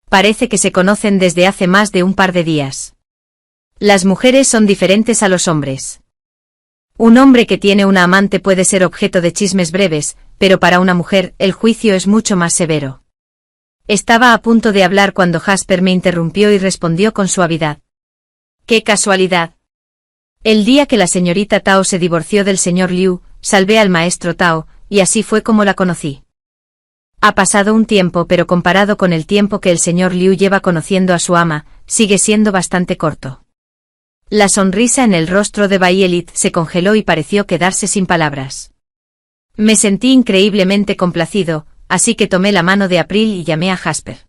Parece que se conocen desde hace más de un par de días. Las mujeres son diferentes a los hombres. Un hombre que tiene una amante puede ser objeto de chismes breves, pero para una mujer el juicio es mucho más severo. Estaba a punto de hablar cuando Jasper me interrumpió y respondió con suavidad. ¡Qué casualidad! El día que la señorita Tao se divorció del señor Liu, salvé al maestro Tao, y así fue como la conocí. Ha pasado un tiempo, pero comparado con el tiempo que el señor Liu lleva conociendo a su ama, sigue siendo bastante corto. La sonrisa en el rostro de Bai Elit se congeló y pareció quedarse sin palabras. Me sentí increíblemente complacido, así que tomé la mano de April y llamé a Jasper.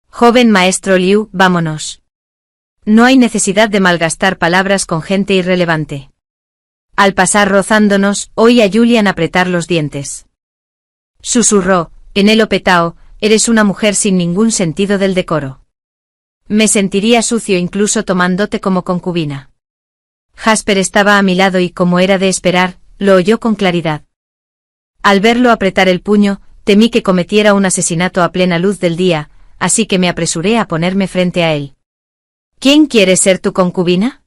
Joven maestro Liu, vámonos. No hay necesidad de malgastar palabras con gente irrelevante. Al pasar rozándonos, oí a Julian apretar los dientes. Susurró, Penélope Tao, eres una mujer sin ningún sentido del decoro. Me sentiría sucio incluso tomándote como concubina. Jasper estaba a mi lado y, como era de esperar, lo oyó con claridad. Al verlo apretar el puño, temí que cometiera un asesinato a plena luz del día, así que me apresuré a ponerme frente a él. ¿Quién quiere ser tu concubina?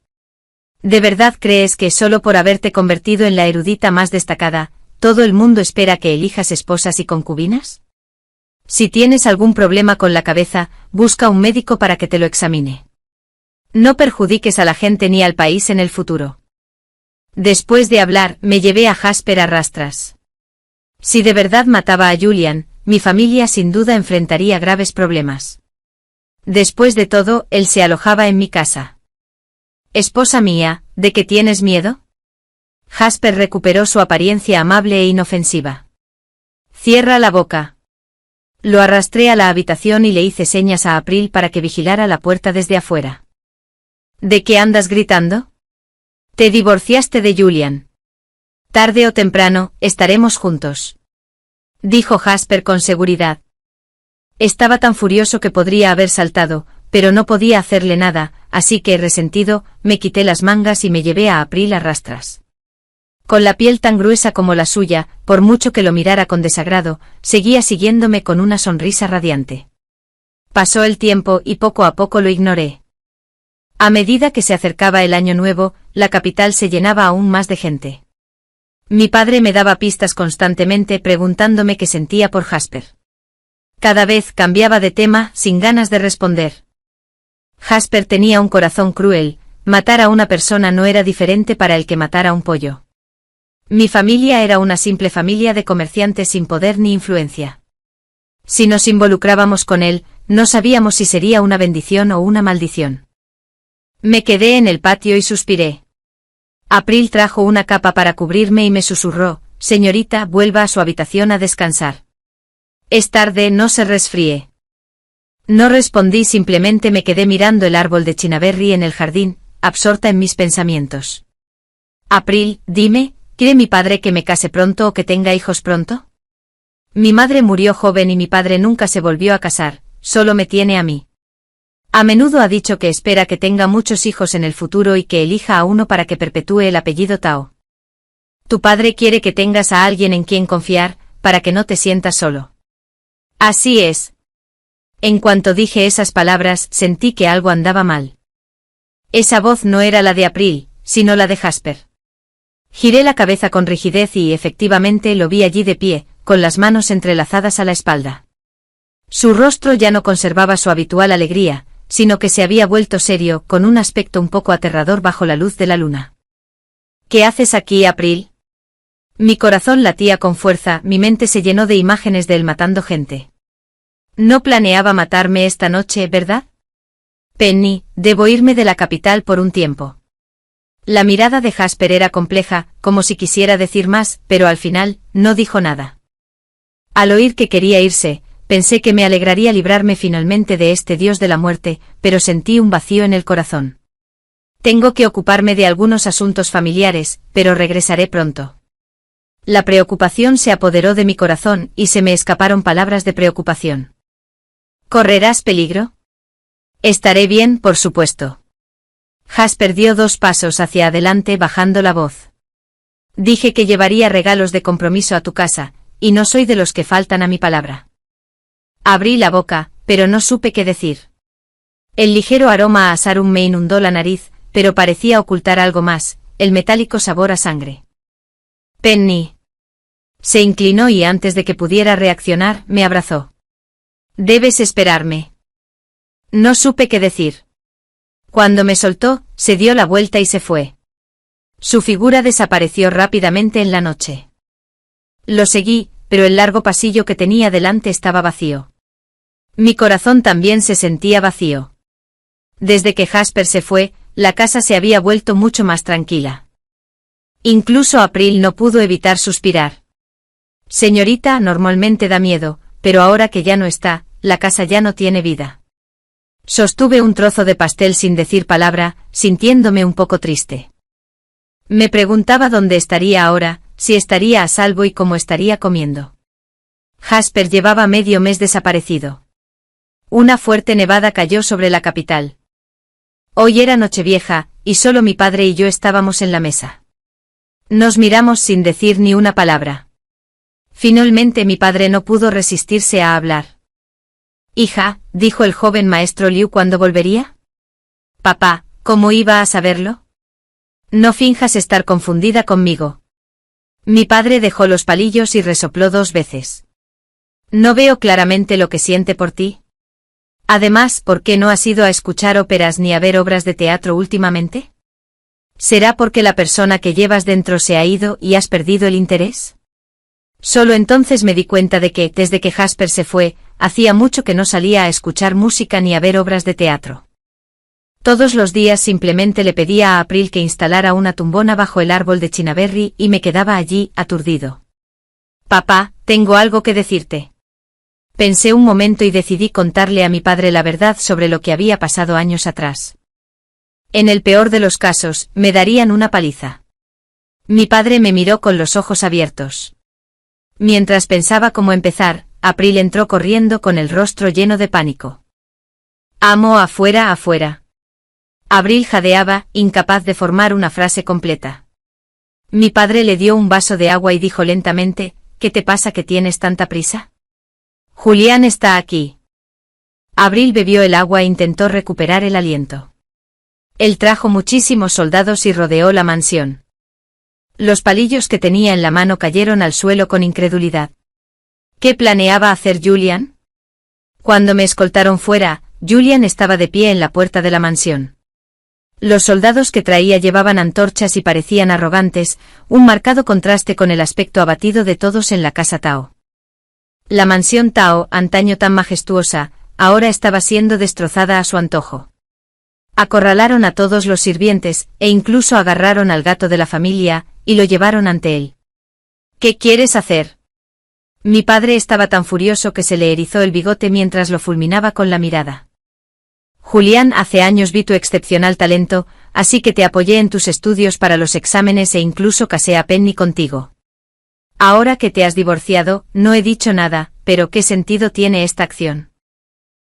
¿De verdad crees que solo por haberte convertido en la erudita más destacada, todo el mundo espera que elijas esposas y concubinas? Si tienes algún problema con la cabeza, busca un médico para que te lo examine. No perjudiques a la gente ni al país en el futuro. Después de hablar, me llevé a Jasper a rastras. Si de verdad mataba a Julian, mi familia sin duda enfrentaría graves problemas. Después de todo, él se alojaba en mi casa. Esposa mía, ¿de qué tienes miedo? Jasper recuperó su apariencia amable e inofensiva. Cierra la boca. Lo arrastré a la habitación y le hice señas a April para que vigilara la puerta desde afuera. ¿De qué andas gritando? Te divorciaste de Julian. Tarde o temprano, estaremos juntos. Dijo Jasper con seguridad. Estaba tan furioso que podría haber saltado, pero no podía hacerle nada, así que, resentido, me quité las mangas y me llevé a April a rastras. Con la piel tan gruesa como la suya, por mucho que lo mirara con desagrado, seguía siguiéndome con una sonrisa radiante. Pasó el tiempo y poco a poco lo ignoré. A medida que se acercaba el año nuevo, la capital se llenaba aún más de gente. Mi padre me daba pistas constantemente preguntándome qué sentía por Jasper. Cada vez cambiaba de tema, sin ganas de responder. Jasper tenía un corazón cruel, matar a una persona no era diferente para el que matara a un pollo. Mi familia era una simple familia de comerciantes sin poder ni influencia. Si nos involucrábamos con él, no sabíamos si sería una bendición o una maldición. Me quedé en el patio y suspiré. April trajo una capa para cubrirme y me susurró, «Señorita, vuelva a su habitación a descansar. Es tarde, no se resfríe». No respondí, simplemente me quedé mirando el árbol de chinaberry en el jardín, absorta en mis pensamientos. April, dime, ¿quiere mi padre que me case pronto o que tenga hijos pronto? Mi madre murió joven y mi padre nunca se volvió a casar, solo me tiene a mí. A menudo ha dicho que espera que tenga muchos hijos en el futuro y que elija a uno para que perpetúe el apellido Tao. Tu padre quiere que tengas a alguien en quien confiar, para que no te sientas solo. Así es. En cuanto dije esas palabras, sentí que algo andaba mal. Esa voz no era la de April, sino la de Jasper. Giré la cabeza con rigidez y efectivamente lo vi allí de pie, con las manos entrelazadas a la espalda. Su rostro ya no conservaba su habitual alegría, sino que se había vuelto serio, con un aspecto un poco aterrador bajo la luz de la luna. ¿Qué haces aquí, April? Mi corazón latía con fuerza, mi mente se llenó de imágenes de él matando gente. No planeaba matarme esta noche, ¿verdad? Penny, debo irme de la capital por un tiempo. La mirada de Jasper era compleja, como si quisiera decir más, pero al final, no dijo nada. Al oír que quería irse, pensé que me alegraría librarme finalmente de este dios de la muerte, pero sentí un vacío en el corazón. Tengo que ocuparme de algunos asuntos familiares, pero regresaré pronto. La preocupación se apoderó de mi corazón y se me escaparon palabras de preocupación. ¿Correrás peligro? Estaré bien, por supuesto. Jasper dio 2 pasos hacia adelante bajando la voz. Dije que llevaría regalos de compromiso a tu casa, y no soy de los que faltan a mi palabra. Abrí la boca, pero no supe qué decir. El ligero aroma a sarum me inundó la nariz, pero parecía ocultar algo más, el metálico sabor a sangre. Penny. Se inclinó y antes de que pudiera reaccionar, me abrazó. Debes esperarme. No supe qué decir. Cuando me soltó, se dio la vuelta y se fue. Su figura desapareció rápidamente en la noche. Lo seguí, pero el largo pasillo que tenía delante estaba vacío. Mi corazón también se sentía vacío. Desde que Jasper se fue, la casa se había vuelto mucho más tranquila. Incluso April no pudo evitar suspirar. Señorita, normalmente da miedo, pero ahora que ya no está, la casa ya no tiene vida. Sostuve un trozo de pastel sin decir palabra, sintiéndome un poco triste. Me preguntaba dónde estaría ahora, si estaría a salvo y cómo estaría comiendo. Jasper llevaba medio mes desaparecido. Una fuerte nevada cayó sobre la capital. Hoy era Nochevieja, y solo mi padre y yo estábamos en la mesa. Nos miramos sin decir ni una palabra. Finalmente mi padre no pudo resistirse a hablar. «Hija», dijo el joven maestro Liu cuando volvería. «Papá, ¿cómo iba a saberlo? No finjas estar confundida conmigo». Mi padre dejó los palillos y resopló 2 veces. «¿No veo claramente lo que siente por ti?» Además, ¿por qué no has ido a escuchar óperas ni a ver obras de teatro últimamente? ¿Será porque la persona que llevas dentro se ha ido y has perdido el interés? Solo entonces me di cuenta de que, desde que Jasper se fue, hacía mucho que no salía a escuchar música ni a ver obras de teatro. Todos los días simplemente le pedía a April que instalara una tumbona bajo el árbol de Chinaberry y me quedaba allí, aturdido. Papá, tengo algo que decirte. Pensé un momento y decidí contarle a mi padre la verdad sobre lo que había pasado años atrás. En el peor de los casos, me darían una paliza. Mi padre me miró con los ojos abiertos. Mientras pensaba cómo empezar, April entró corriendo con el rostro lleno de pánico. Amo, afuera, afuera. April jadeaba, incapaz de formar una frase completa. Mi padre le dio un vaso de agua y dijo lentamente, ¿qué te pasa que tienes tanta prisa? Julián está aquí. April bebió el agua e intentó recuperar el aliento. Él trajo muchísimos soldados y rodeó la mansión. Los palillos que tenía en la mano cayeron al suelo con incredulidad. ¿Qué planeaba hacer Julian? Cuando me escoltaron fuera, Julian estaba de pie en la puerta de la mansión. Los soldados que traía llevaban antorchas y parecían arrogantes, un marcado contraste con el aspecto abatido de todos en la casa Tao. La mansión Tao, antaño tan majestuosa, ahora estaba siendo destrozada a su antojo. Acorralaron a todos los sirvientes, e incluso agarraron al gato de la familia, y lo llevaron ante él. ¿Qué quieres hacer? Mi padre estaba tan furioso que se le erizó el bigote mientras lo fulminaba con la mirada. Julián, hace años vi tu excepcional talento, así que te apoyé en tus estudios para los exámenes e incluso casé a Penny contigo. Ahora que te has divorciado, no he dicho nada, pero ¿qué sentido tiene esta acción?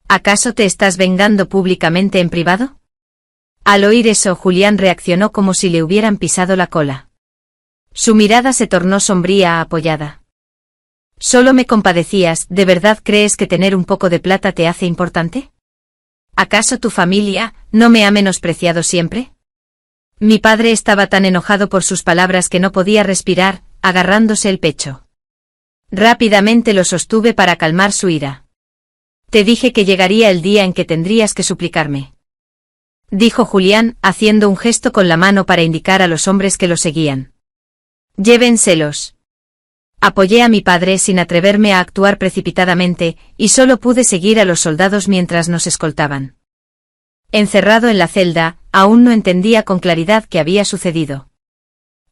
¿Acaso te estás vengando públicamente en privado? Al oír eso, Julián reaccionó como si le hubieran pisado la cola. Su mirada se tornó sombría, apoyada. Solo me compadecías, ¿de verdad crees que tener un poco de plata te hace importante? ¿Acaso tu familia no me ha menospreciado siempre? Mi padre estaba tan enojado por sus palabras que no podía respirar, agarrándose el pecho. Rápidamente lo sostuve para calmar su ira. Te dije que llegaría el día en que tendrías que suplicarme. Dijo Julián, haciendo un gesto con la mano para indicar a los hombres que lo seguían. Llévenselos. Apoyé a mi padre sin atreverme a actuar precipitadamente, y solo pude seguir a los soldados mientras nos escoltaban. Encerrado en la celda, aún no entendía con claridad qué había sucedido.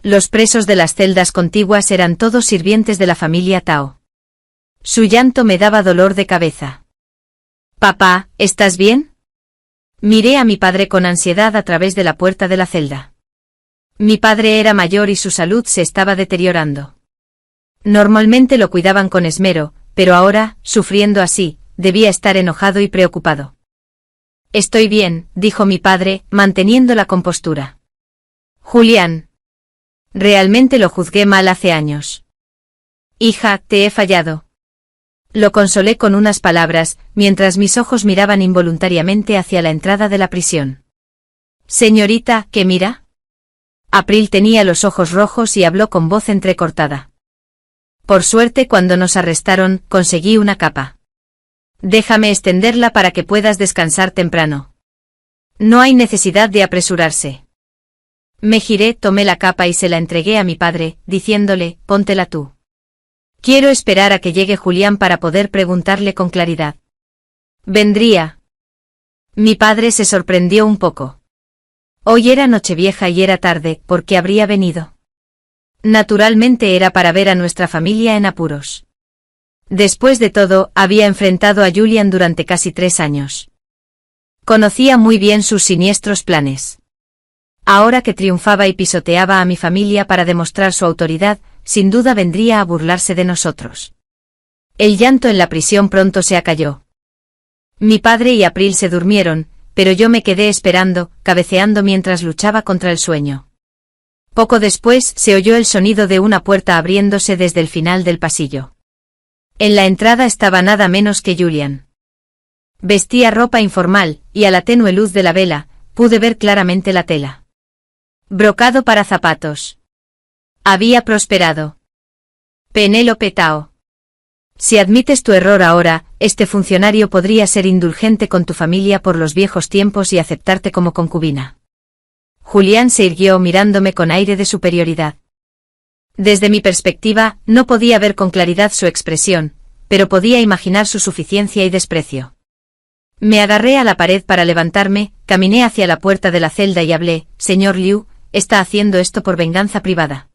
Los presos de las celdas contiguas eran todos sirvientes de la familia Tao. Su llanto me daba dolor de cabeza. Papá, ¿estás bien? Miré a mi padre con ansiedad a través de la puerta de la celda. Mi padre era mayor y su salud se estaba deteriorando. Normalmente lo cuidaban con esmero, pero ahora, sufriendo así, debía estar enojado y preocupado. Estoy bien, dijo mi padre, manteniendo la compostura. Julián. Realmente lo juzgué mal hace años. Hija, te he fallado. Lo consolé con unas palabras, mientras mis ojos miraban involuntariamente hacia la entrada de la prisión. Señorita, ¿qué mira? April tenía los ojos rojos y habló con voz entrecortada. Por suerte, cuando nos arrestaron, conseguí una capa. Déjame extenderla para que puedas descansar temprano. No hay necesidad de apresurarse. Me giré, tomé la capa y se la entregué a mi padre, diciéndole, póntela tú. Quiero esperar a que llegue Julián para poder preguntarle con claridad. ¿Vendría? Mi padre se sorprendió un poco. Hoy era Nochevieja y era tarde, ¿por qué habría venido? Naturalmente era para ver a nuestra familia en apuros. Después de todo, había enfrentado a Julián durante casi 3 años. Conocía muy bien sus siniestros planes. Ahora que triunfaba y pisoteaba a mi familia para demostrar su autoridad, sin duda vendría a burlarse de nosotros. El llanto en la prisión pronto se acalló. Mi padre y April se durmieron, pero yo me quedé esperando, cabeceando mientras luchaba contra el sueño. Poco después se oyó el sonido de una puerta abriéndose desde el final del pasillo. En la entrada estaba nada menos que Julián. Vestía ropa informal, y a la tenue luz de la vela, pude ver claramente la tela. Brocado para zapatos. Había prosperado. Penélope Tao. Si admites tu error ahora, este funcionario podría ser indulgente con tu familia por los viejos tiempos y aceptarte como concubina. Julián se irguió mirándome con aire de superioridad. Desde mi perspectiva, no podía ver con claridad su expresión, pero podía imaginar su suficiencia y desprecio. Me agarré a la pared para levantarme, caminé hacia la puerta de la celda y hablé: «Señor Liu, está haciendo esto por venganza privada.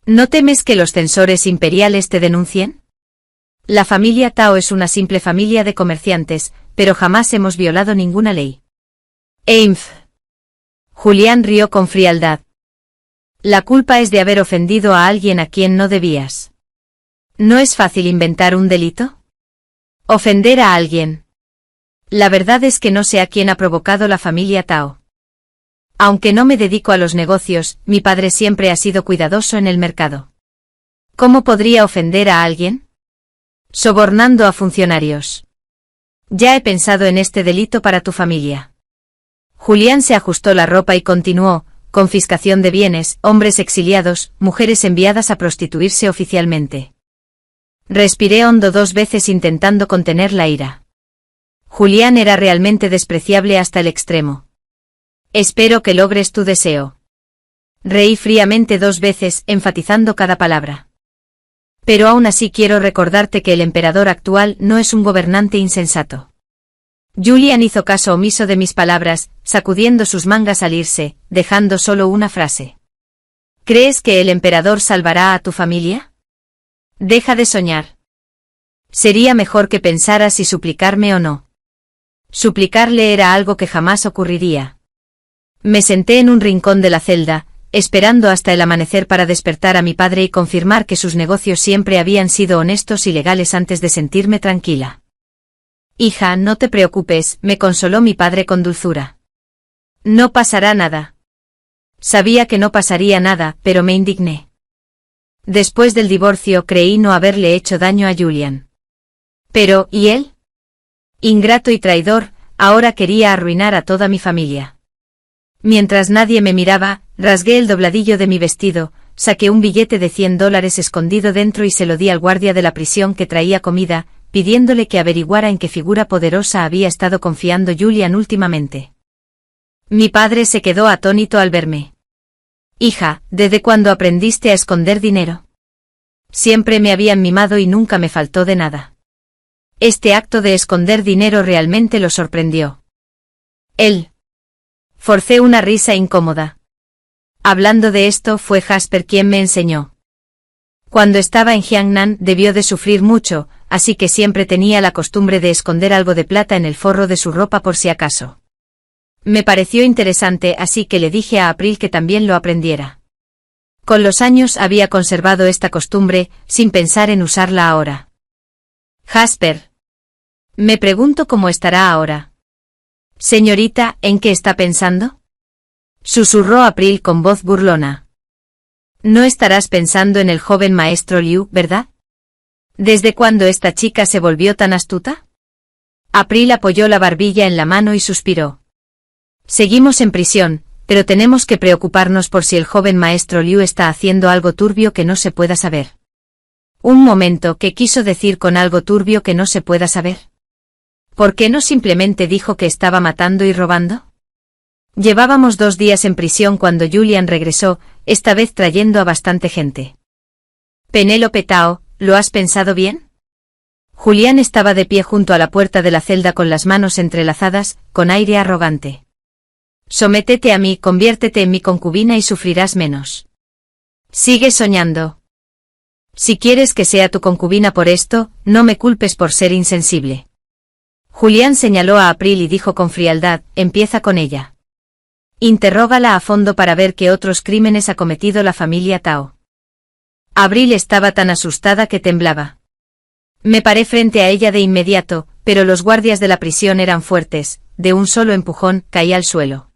¿No temes que los censores imperiales te denuncien? La familia Tao es una simple familia de comerciantes, pero jamás hemos violado ninguna ley». «Eimph». Julián rió con frialdad. «La culpa es de haber ofendido a alguien a quien no debías. ¿No es fácil inventar un delito? Ofender a alguien. La verdad es que no sé a quién ha provocado la familia Tao. Aunque no me dedico a los negocios, mi padre siempre ha sido cuidadoso en el mercado. ¿Cómo podría ofender a alguien? Sobornando a funcionarios. Ya he pensado en este delito para tu familia». Julián se ajustó la ropa y continuó: «Confiscación de bienes, hombres exiliados, mujeres enviadas a prostituirse oficialmente». Respiré hondo 2 veces intentando contener la ira. Julián era realmente despreciable hasta el extremo. «Espero que logres tu deseo». Reí fríamente 2 veces, enfatizando cada palabra. «Pero aún así quiero recordarte que el emperador actual no es un gobernante insensato». Julián hizo caso omiso de mis palabras, sacudiendo sus mangas al irse, dejando solo una frase. «¿Crees que el emperador salvará a tu familia? Deja de soñar. Sería mejor que pensaras si suplicarme o no». Suplicarle era algo que jamás ocurriría. Me senté en un rincón de la celda, esperando hasta el amanecer para despertar a mi padre y confirmar que sus negocios siempre habían sido honestos y legales antes de sentirme tranquila. «Hija, no te preocupes», me consoló mi padre con dulzura. «No pasará nada». Sabía que no pasaría nada, pero me indigné. Después del divorcio creí no haberle hecho daño a Julián. Pero, ¿y él? Ingrato y traidor, ahora quería arruinar a toda mi familia. Mientras nadie me miraba, rasgué el dobladillo de mi vestido, saqué un billete de $100 escondido dentro y se lo di al guardia de la prisión que traía comida, pidiéndole que averiguara en qué figura poderosa había estado confiando Julián últimamente. Mi padre se quedó atónito al verme. «Hija, ¿desde cuándo aprendiste a esconder dinero? Siempre me habían mimado y nunca me faltó de nada». Este acto de esconder dinero realmente lo sorprendió. Él. Forcé una risa incómoda. Hablando de esto, fue Jasper quien me enseñó. Cuando estaba en Jiangnan debió de sufrir mucho, así que siempre tenía la costumbre de esconder algo de plata en el forro de su ropa por si acaso. Me pareció interesante, así que le dije a April que también lo aprendiera. Con los años había conservado esta costumbre, sin pensar en usarla ahora. «Jasper. Me pregunto cómo estará ahora». «Señorita, ¿en qué está pensando?», susurró April con voz burlona. «No estarás pensando en el joven maestro Liu, ¿verdad? ¿Desde cuándo esta chica se volvió tan astuta?». April apoyó la barbilla en la mano y suspiró. «Seguimos en prisión, pero tenemos que preocuparnos por si el joven maestro Liu está haciendo algo turbio que no se pueda saber». Un momento, ¿qué quiso decir con algo turbio que no se pueda saber? ¿Por qué no simplemente dijo que estaba matando y robando? Llevábamos 2 días en prisión cuando Julián regresó, esta vez trayendo a bastante gente. «Penélope Tao, ¿lo has pensado bien?». Julián estaba de pie junto a la puerta de la celda con las manos entrelazadas, con aire arrogante. «Sométete a mí, conviértete en mi concubina y sufrirás menos. Sigue soñando. Si quieres que sea tu concubina por esto, no me culpes por ser insensible». Julián señaló a April y dijo con frialdad: «Empieza con ella. Interrógala a fondo para ver qué otros crímenes ha cometido la familia Tao». April estaba tan asustada que temblaba. Me paré frente a ella de inmediato, pero los guardias de la prisión eran fuertes, de un solo empujón, caí al suelo.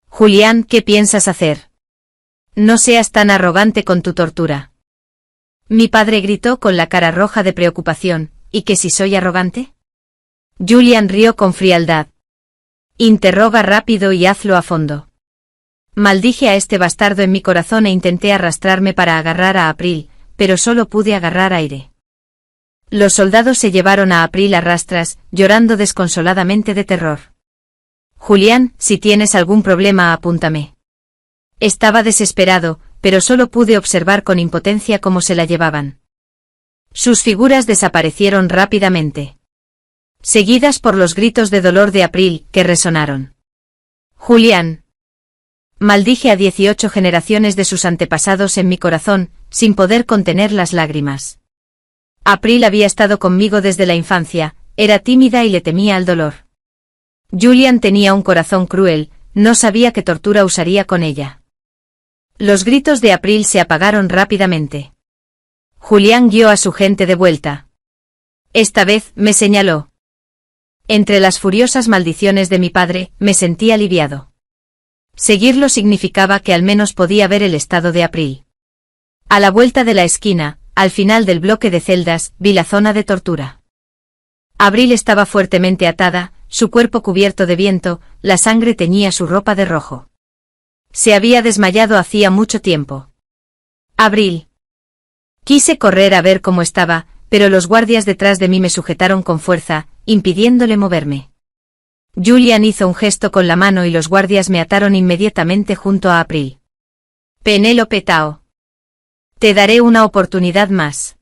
«Julián, ¿qué piensas hacer? No seas tan arrogante con tu tortura». Mi padre gritó con la cara roja de preocupación: «¿Y que si soy arrogante?». Julián rió con frialdad. «Interroga rápido y hazlo a fondo». Maldije a este bastardo en mi corazón e intenté arrastrarme para agarrar a April, pero solo pude agarrar aire. Los soldados se llevaron a April a rastras, llorando desconsoladamente de terror. Julián, si tienes algún problema apúntame. Estaba desesperado, pero solo pude observar con impotencia cómo se la llevaban. Sus figuras desaparecieron rápidamente, seguidas por los gritos de dolor de April, que resonaron. Julián. Maldije a 18 generaciones de sus antepasados en mi corazón, sin poder contener las lágrimas. April había estado conmigo desde la infancia, era tímida y le temía al dolor. Julián tenía un corazón cruel, no sabía qué tortura usaría con ella. Los gritos de April se apagaron rápidamente. Julián guió a su gente de vuelta. Esta vez, me señaló. Entre las furiosas maldiciones de mi padre, me sentí aliviado. Seguirlo significaba que al menos podía ver el estado de April. A la vuelta de la esquina, al final del bloque de celdas, vi la zona de tortura. April estaba fuertemente atada, su cuerpo cubierto de viento, la sangre teñía su ropa de rojo. Se había desmayado hacía mucho tiempo. April. Quise correr a ver cómo estaba, pero los guardias detrás de mí me sujetaron con fuerza, impidiéndole moverme. Julián hizo un gesto con la mano y los guardias me ataron inmediatamente junto a April. Penélope Tao. Te daré una oportunidad más.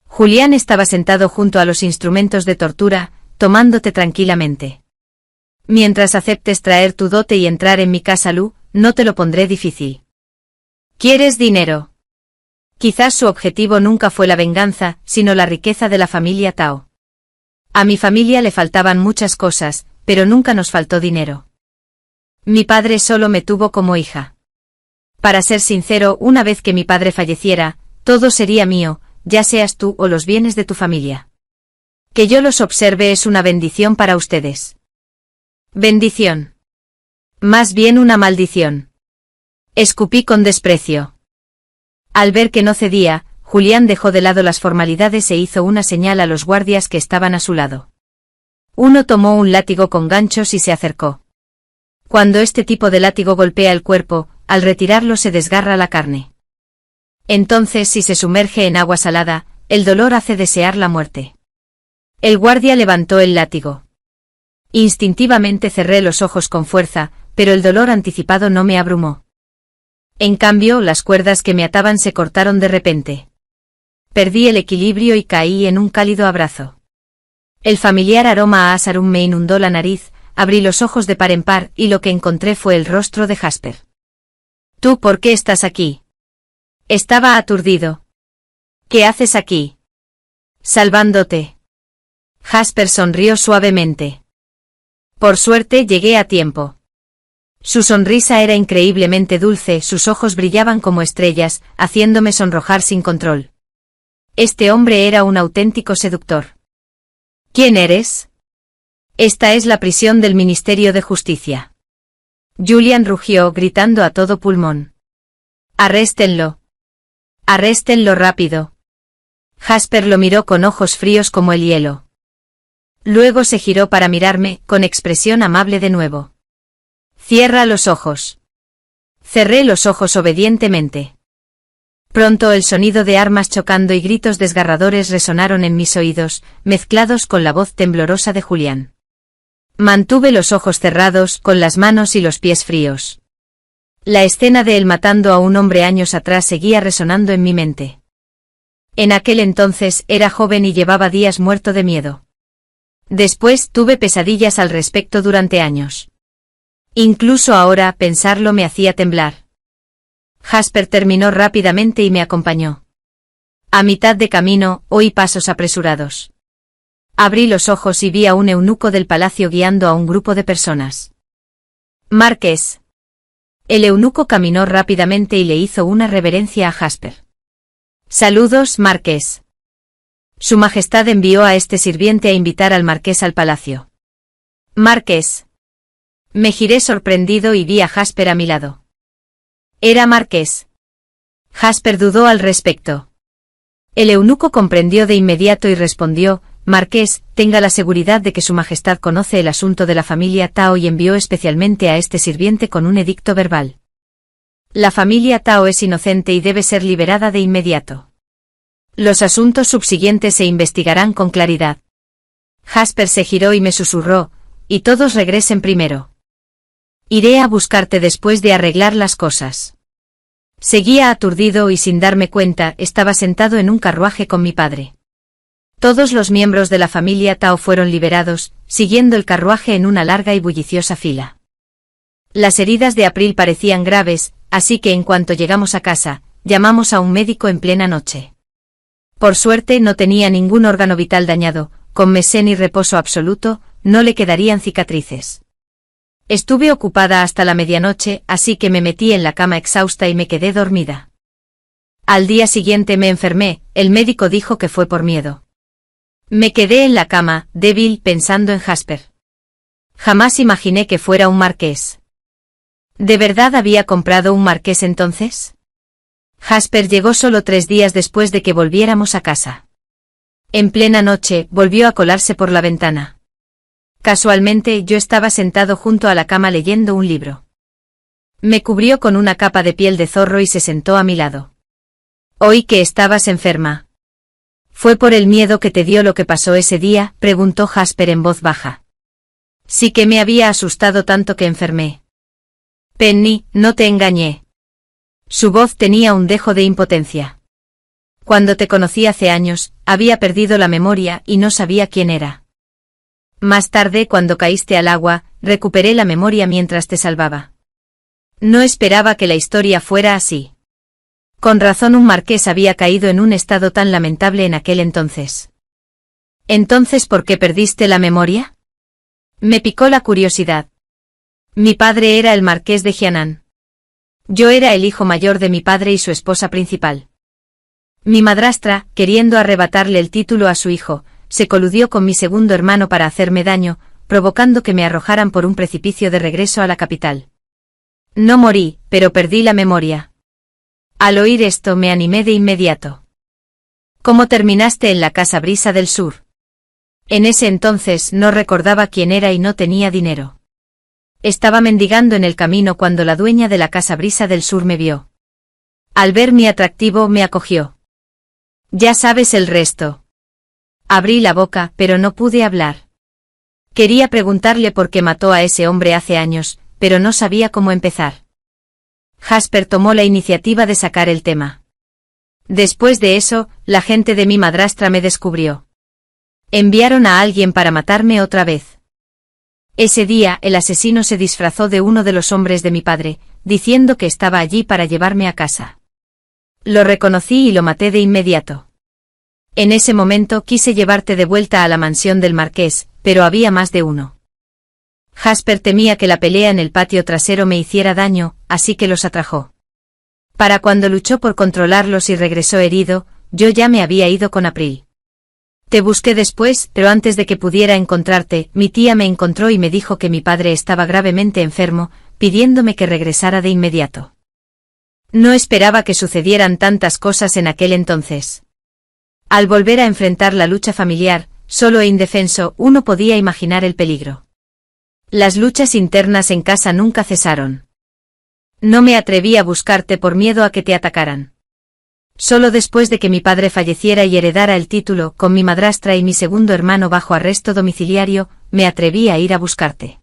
Julián estaba sentado junto a los instrumentos de tortura, tomándote tranquilamente. Mientras aceptes traer tu dote y entrar en mi casa Lu, no te lo pondré difícil. ¿Quieres dinero? Quizás su objetivo nunca fue la venganza, sino la riqueza de la familia Tao. A mi familia le faltaban muchas cosas, pero nunca nos faltó dinero. Mi padre solo me tuvo como hija. Para ser sincero, una vez que mi padre falleciera, todo sería mío, ya seas tú o los bienes de tu familia. Que yo los observe es una bendición para ustedes. Bendición. Más bien una maldición. Escupí con desprecio. Al ver que no cedía, Julián dejó de lado las formalidades e hizo una señal a los guardias que estaban a su lado. Uno tomó un látigo con ganchos y se acercó. Cuando este tipo de látigo golpea el cuerpo, al retirarlo se desgarra la carne. Entonces, si se sumerge en agua salada, el dolor hace desear la muerte. El guardia levantó el látigo. Instintivamente cerré los ojos con fuerza, pero el dolor anticipado no me abrumó. En cambio, las cuerdas que me ataban se cortaron de repente. Perdí el equilibrio y caí en un cálido abrazo. El familiar aroma a asarum me inundó la nariz, abrí los ojos de par en par y lo que encontré fue el rostro de Jasper. ¿Tú por qué estás aquí? Estaba aturdido. ¿Qué haces aquí? Salvándote. Jasper sonrió suavemente. Por suerte llegué a tiempo. Su sonrisa era increíblemente dulce, sus ojos brillaban como estrellas, haciéndome sonrojar sin control. Este hombre era un auténtico seductor. ¿Quién eres? Esta es la prisión del Ministerio de Justicia. Julián rugió, gritando a todo pulmón. Arréstenlo. Arréstenlo rápido. Jasper lo miró con ojos fríos como el hielo. Luego se giró para mirarme, con expresión amable de nuevo. Cierra los ojos. Cerré los ojos obedientemente. Pronto el sonido de armas chocando y gritos desgarradores resonaron en mis oídos, mezclados con la voz temblorosa de Julián. Mantuve los ojos cerrados, con las manos y los pies fríos. La escena de él matando a un hombre años atrás seguía resonando en mi mente. En aquel entonces era joven y llevaba días muerto de miedo. Después tuve pesadillas al respecto durante años. Incluso ahora pensarlo me hacía temblar. Jasper terminó rápidamente y me acompañó. A mitad de camino, oí pasos apresurados. Abrí los ojos y vi a un eunuco del palacio guiando a un grupo de personas. Marqués. El eunuco caminó rápidamente y le hizo una reverencia a Jasper. Saludos, Marqués. Su Majestad envió a este sirviente a invitar al Marqués al palacio. Marqués. Me giré sorprendido y vi a Jasper a mi lado. Era Marqués. Jasper dudó al respecto. El eunuco comprendió de inmediato y respondió, Marqués, tenga la seguridad de que Su Majestad conoce el asunto de la familia Tao y envió especialmente a este sirviente con un edicto verbal. La familia Tao es inocente y debe ser liberada de inmediato. Los asuntos subsiguientes se investigarán con claridad. Jasper se giró y me susurró, y todos regresen primero. Iré a buscarte después de arreglar las cosas. Seguía aturdido y sin darme cuenta estaba sentado en un carruaje con mi padre. Todos los miembros de la familia Tao fueron liberados, siguiendo el carruaje en una larga y bulliciosa fila. Las heridas de April parecían graves, así que en cuanto llegamos a casa, llamamos a un médico en plena noche. Por suerte no tenía ningún órgano vital dañado, con mesén y reposo absoluto, no le quedarían cicatrices. Estuve ocupada hasta la medianoche, así que me metí en la cama exhausta y me quedé dormida. Al día siguiente me enfermé, el médico dijo que fue por miedo. Me quedé en la cama, débil, pensando en Jasper. Jamás imaginé que fuera un marqués. ¿De verdad había comprado un marqués entonces? Jasper llegó solo 3 días después de que volviéramos a casa. En plena noche, volvió a colarse por la ventana. Casualmente yo estaba sentado junto a la cama leyendo un libro. Me cubrió con una capa de piel de zorro y se sentó a mi lado. Oí que estabas enferma. ¿Fue por el miedo que te dio lo que pasó ese día?, preguntó Jasper en voz baja. Sí que me había asustado tanto que enfermé. Penny, no te engañé. Su voz tenía un dejo de impotencia. Cuando te conocí hace años, había perdido la memoria y no sabía quién era. Más tarde, cuando caíste al agua, recuperé la memoria mientras te salvaba. No esperaba que la historia fuera así. Con razón un marqués había caído en un estado tan lamentable en aquel entonces. ¿Entonces por qué perdiste la memoria? Me picó la curiosidad. Mi padre era el marqués de Jianan. Yo era el hijo mayor de mi padre y su esposa principal. Mi madrastra, queriendo arrebatarle el título a su hijo, se coludió con mi segundo hermano para hacerme daño, provocando que me arrojaran por un precipicio de regreso a la capital. No morí, pero perdí la memoria. Al oír esto me animé de inmediato. ¿Cómo terminaste en la Casa Brisa del Sur? En ese entonces no recordaba quién era y no tenía dinero. Estaba mendigando en el camino cuando la dueña de la Casa Brisa del Sur me vio. Al ver mi atractivo me acogió. Ya sabes el resto. Abrí la boca, pero no pude hablar. Quería preguntarle por qué mató a ese hombre hace años, pero no sabía cómo empezar. Jasper tomó la iniciativa de sacar el tema. Después de eso, la gente de mi madrastra me descubrió. Enviaron a alguien para matarme otra vez. Ese día, el asesino se disfrazó de uno de los hombres de mi padre, diciendo que estaba allí para llevarme a casa. Lo reconocí y lo maté de inmediato. En ese momento quise llevarte de vuelta a la mansión del marqués, pero había más de uno. Jasper temía que la pelea en el patio trasero me hiciera daño, así que los atrajo. Para cuando luchó por controlarlos y regresó herido, yo ya me había ido con April. Te busqué después, pero antes de que pudiera encontrarte, mi tía me encontró y me dijo que mi padre estaba gravemente enfermo, pidiéndome que regresara de inmediato. No esperaba que sucedieran tantas cosas en aquel entonces. Al volver a enfrentar la lucha familiar, solo e indefenso, uno podía imaginar el peligro. Las luchas internas en casa nunca cesaron. No me atreví a buscarte por miedo a que te atacaran. Solo después de que mi padre falleciera y heredara el título, con mi madrastra y mi segundo hermano bajo arresto domiciliario, me atreví a ir a buscarte.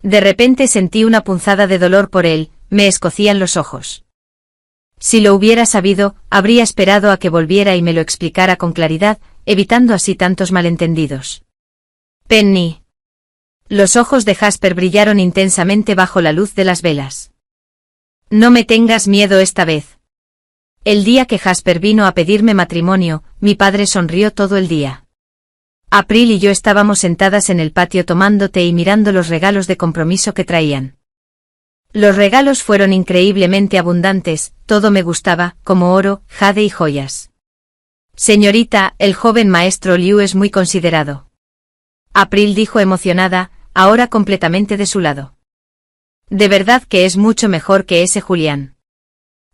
De repente sentí una punzada de dolor por él, me escocían los ojos. Si lo hubiera sabido, habría esperado a que volviera y me lo explicara con claridad, evitando así tantos malentendidos. Penny. Los ojos de Jasper brillaron intensamente bajo la luz de las velas. No me tengas miedo esta vez. El día que Jasper vino a pedirme matrimonio, mi padre sonrió todo el día. April y yo estábamos sentadas en el patio tomando té y mirando los regalos de compromiso que traían. Los regalos fueron increíblemente abundantes, todo me gustaba, como oro, jade y joyas. Señorita, el joven maestro Liu es muy considerado. April dijo emocionada, ahora completamente de su lado. De verdad que es mucho mejor que ese Julián.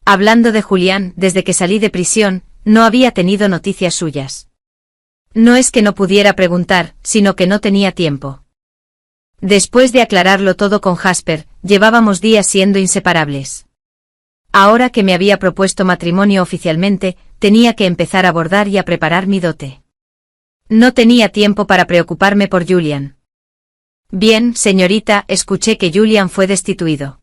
Hablando de Julián, desde que salí de prisión, no había tenido noticias suyas. No es que no pudiera preguntar, sino que no tenía tiempo. Después de aclararlo todo con Jasper, llevábamos días siendo inseparables. Ahora que me había propuesto matrimonio oficialmente, tenía que empezar a bordar y a preparar mi dote. No tenía tiempo para preocuparme por Julian. Bien, señorita, escuché que Julian fue destituido.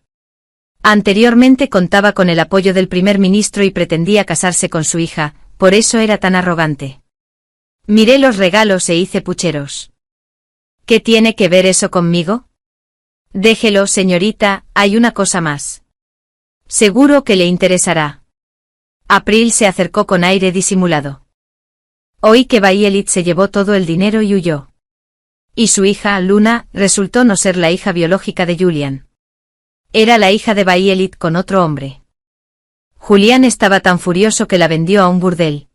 Anteriormente contaba con el apoyo del primer ministro y pretendía casarse con su hija, por eso era tan arrogante. Miré los regalos e hice pucheros. ¿Qué tiene que ver eso conmigo? Déjelo, señorita, hay una cosa más. Seguro que le interesará. April se acercó con aire disimulado. Oí que Violet se llevó todo el dinero y huyó. Y su hija, Luna, resultó no ser la hija biológica de Julian. Era la hija de Violet con otro hombre. Julián estaba tan furioso que la vendió a un burdel.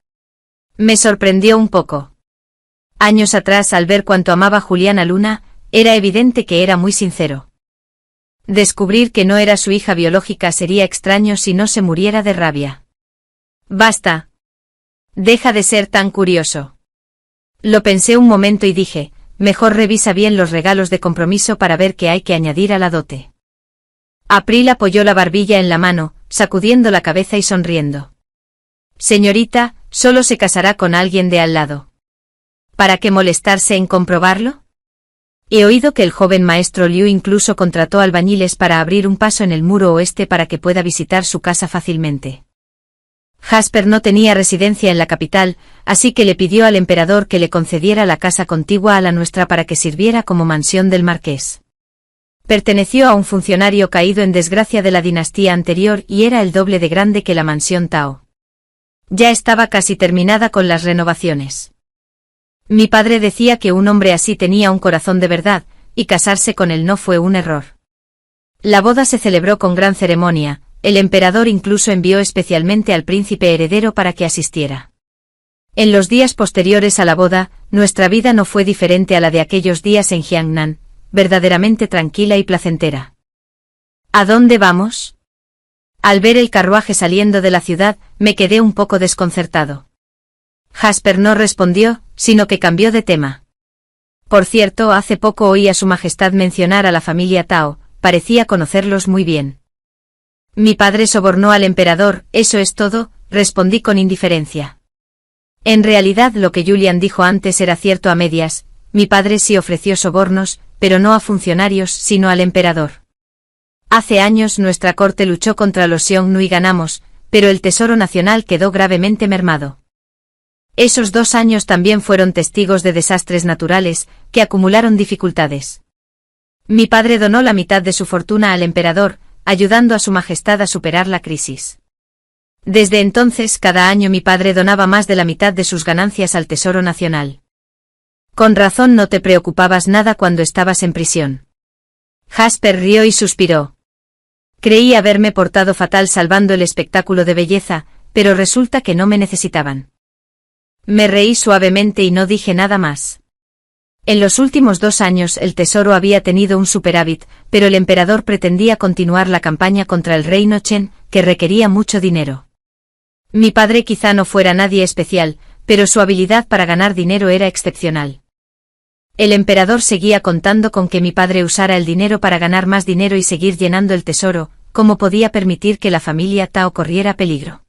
Me sorprendió un poco. Años atrás, al ver cuánto amaba Julián a Luna, era evidente que era muy sincero. Descubrir que no era su hija biológica sería extraño si no se muriera de rabia. Basta. Deja de ser tan curioso. Lo pensé un momento y dije, mejor revisa bien los regalos de compromiso para ver qué hay que añadir a la dote. April apoyó la barbilla en la mano, sacudiendo la cabeza y sonriendo. Señorita, solo se casará con alguien de al lado. ¿Para qué molestarse en comprobarlo? He oído que el joven maestro Liu incluso contrató albañiles para abrir un paso en el muro oeste para que pueda visitar su casa fácilmente. Jasper no tenía residencia en la capital, así que le pidió al emperador que le concediera la casa contigua a la nuestra para que sirviera como mansión del marqués. Perteneció a un funcionario caído en desgracia de la dinastía anterior y era el doble de grande que la mansión Tao. Ya estaba casi terminada con las renovaciones. Mi padre decía que un hombre así tenía un corazón de verdad, y casarse con él no fue un error. La boda se celebró con gran ceremonia, el emperador incluso envió especialmente al príncipe heredero para que asistiera. En los días posteriores a la boda, nuestra vida no fue diferente a la de aquellos días en Jiangnan, verdaderamente tranquila y placentera. ¿A dónde vamos? Al ver el carruaje saliendo de la ciudad, me quedé un poco desconcertado. Jasper no respondió, sino que cambió de tema. Por cierto, hace poco oí a su majestad mencionar a la familia Tao, parecía conocerlos muy bien. Mi padre sobornó al emperador, eso es todo, respondí con indiferencia. En realidad lo que Julian dijo antes era cierto a medias, mi padre sí ofreció sobornos, pero no a funcionarios, sino al emperador. Hace años nuestra corte luchó contra los Xiongnu y ganamos, pero el tesoro nacional quedó gravemente mermado. Esos 2 años también fueron testigos de desastres naturales, que acumularon dificultades. Mi padre donó la mitad de su fortuna al emperador, ayudando a su majestad a superar la crisis. Desde entonces, cada año mi padre donaba más de la mitad de sus ganancias al Tesoro Nacional. Con razón no te preocupabas nada cuando estabas en prisión. Jasper rió y suspiró. Creí haberme portado fatal salvando el espectáculo de belleza, pero resulta que no me necesitaban. Me reí suavemente y no dije nada más. En los últimos 2 años el tesoro había tenido un superávit, pero el emperador pretendía continuar la campaña contra el reino Chen, que requería mucho dinero. Mi padre quizá no fuera nadie especial, pero su habilidad para ganar dinero era excepcional. El emperador seguía contando con que mi padre usara el dinero para ganar más dinero y seguir llenando el tesoro, como podía permitir que la familia Tao corriera peligro.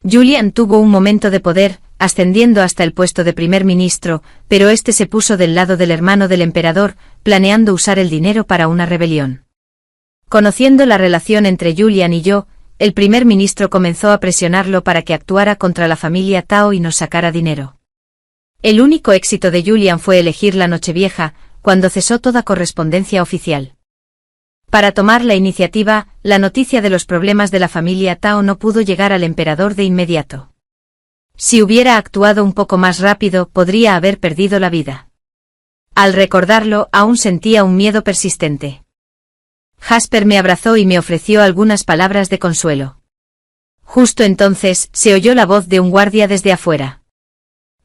Julian tuvo un momento de poder, ascendiendo hasta el puesto de primer ministro, pero este se puso del lado del hermano del emperador, planeando usar el dinero para una rebelión. Conociendo la relación entre Julian y yo, el primer ministro comenzó a presionarlo para que actuara contra la familia Tao y nos sacara dinero. El único éxito de Julian fue elegir la Nochevieja, cuando cesó toda correspondencia oficial. Para tomar la iniciativa, la noticia de los problemas de la familia Tao no pudo llegar al emperador de inmediato. Si hubiera actuado un poco más rápido, podría haber perdido la vida. Al recordarlo, aún sentía un miedo persistente. Jasper me abrazó y me ofreció algunas palabras de consuelo. Justo entonces, se oyó la voz de un guardia desde afuera.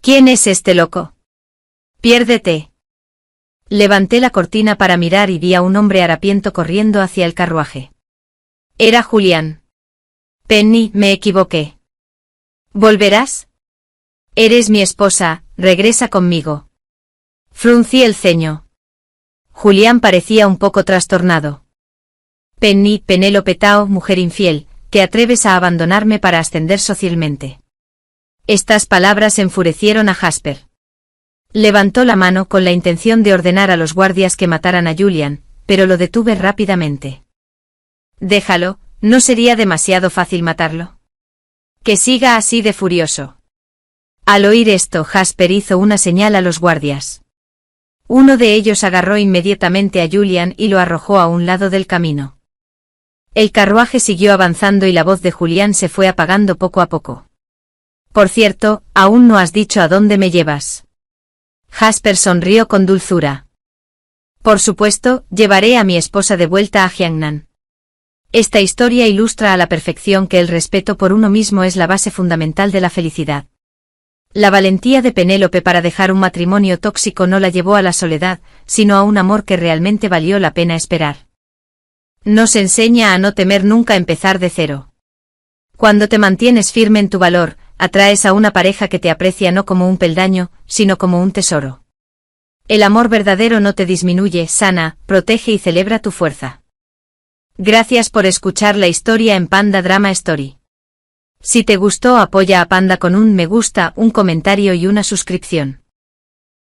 ¿Quién es este loco? Piérdete. Levanté la cortina para mirar y vi a un hombre harapiento corriendo hacia el carruaje. Era Julián. Penny, me equivoqué. ¿Volverás? Eres mi esposa, regresa conmigo. Fruncí el ceño. Julián parecía un poco trastornado. Penny, Penélope Tao, mujer infiel, ¿Que atreves a abandonarme para ascender socialmente? Estas palabras enfurecieron a Jasper. Levantó la mano con la intención de ordenar a los guardias que mataran a Julian, pero lo detuve rápidamente. Déjalo, ¿no sería demasiado fácil matarlo? Que siga así de furioso. Al oír esto, Jasper hizo una señal a los guardias. Uno de ellos agarró inmediatamente a Julian y lo arrojó a un lado del camino. El carruaje siguió avanzando y la voz de Julián se fue apagando poco a poco. Por cierto, aún no has dicho a dónde me llevas. Jasper sonrió con dulzura. Por supuesto, llevaré a mi esposa de vuelta a Jiangnan. Esta historia ilustra a la perfección que el respeto por uno mismo es la base fundamental de la felicidad. La valentía de Penélope para dejar un matrimonio tóxico no la llevó a la soledad, sino a un amor que realmente valió la pena esperar. Nos enseña a no temer nunca empezar de cero. Cuando te mantienes firme en tu valor, atraes a una pareja que te aprecia no como un peldaño, sino como un tesoro. El amor verdadero no te disminuye, sana, protege y celebra tu fuerza. Gracias por escuchar la historia en Panda Drama Story. Si te gustó, apoya a Panda con un me gusta, un comentario y una suscripción.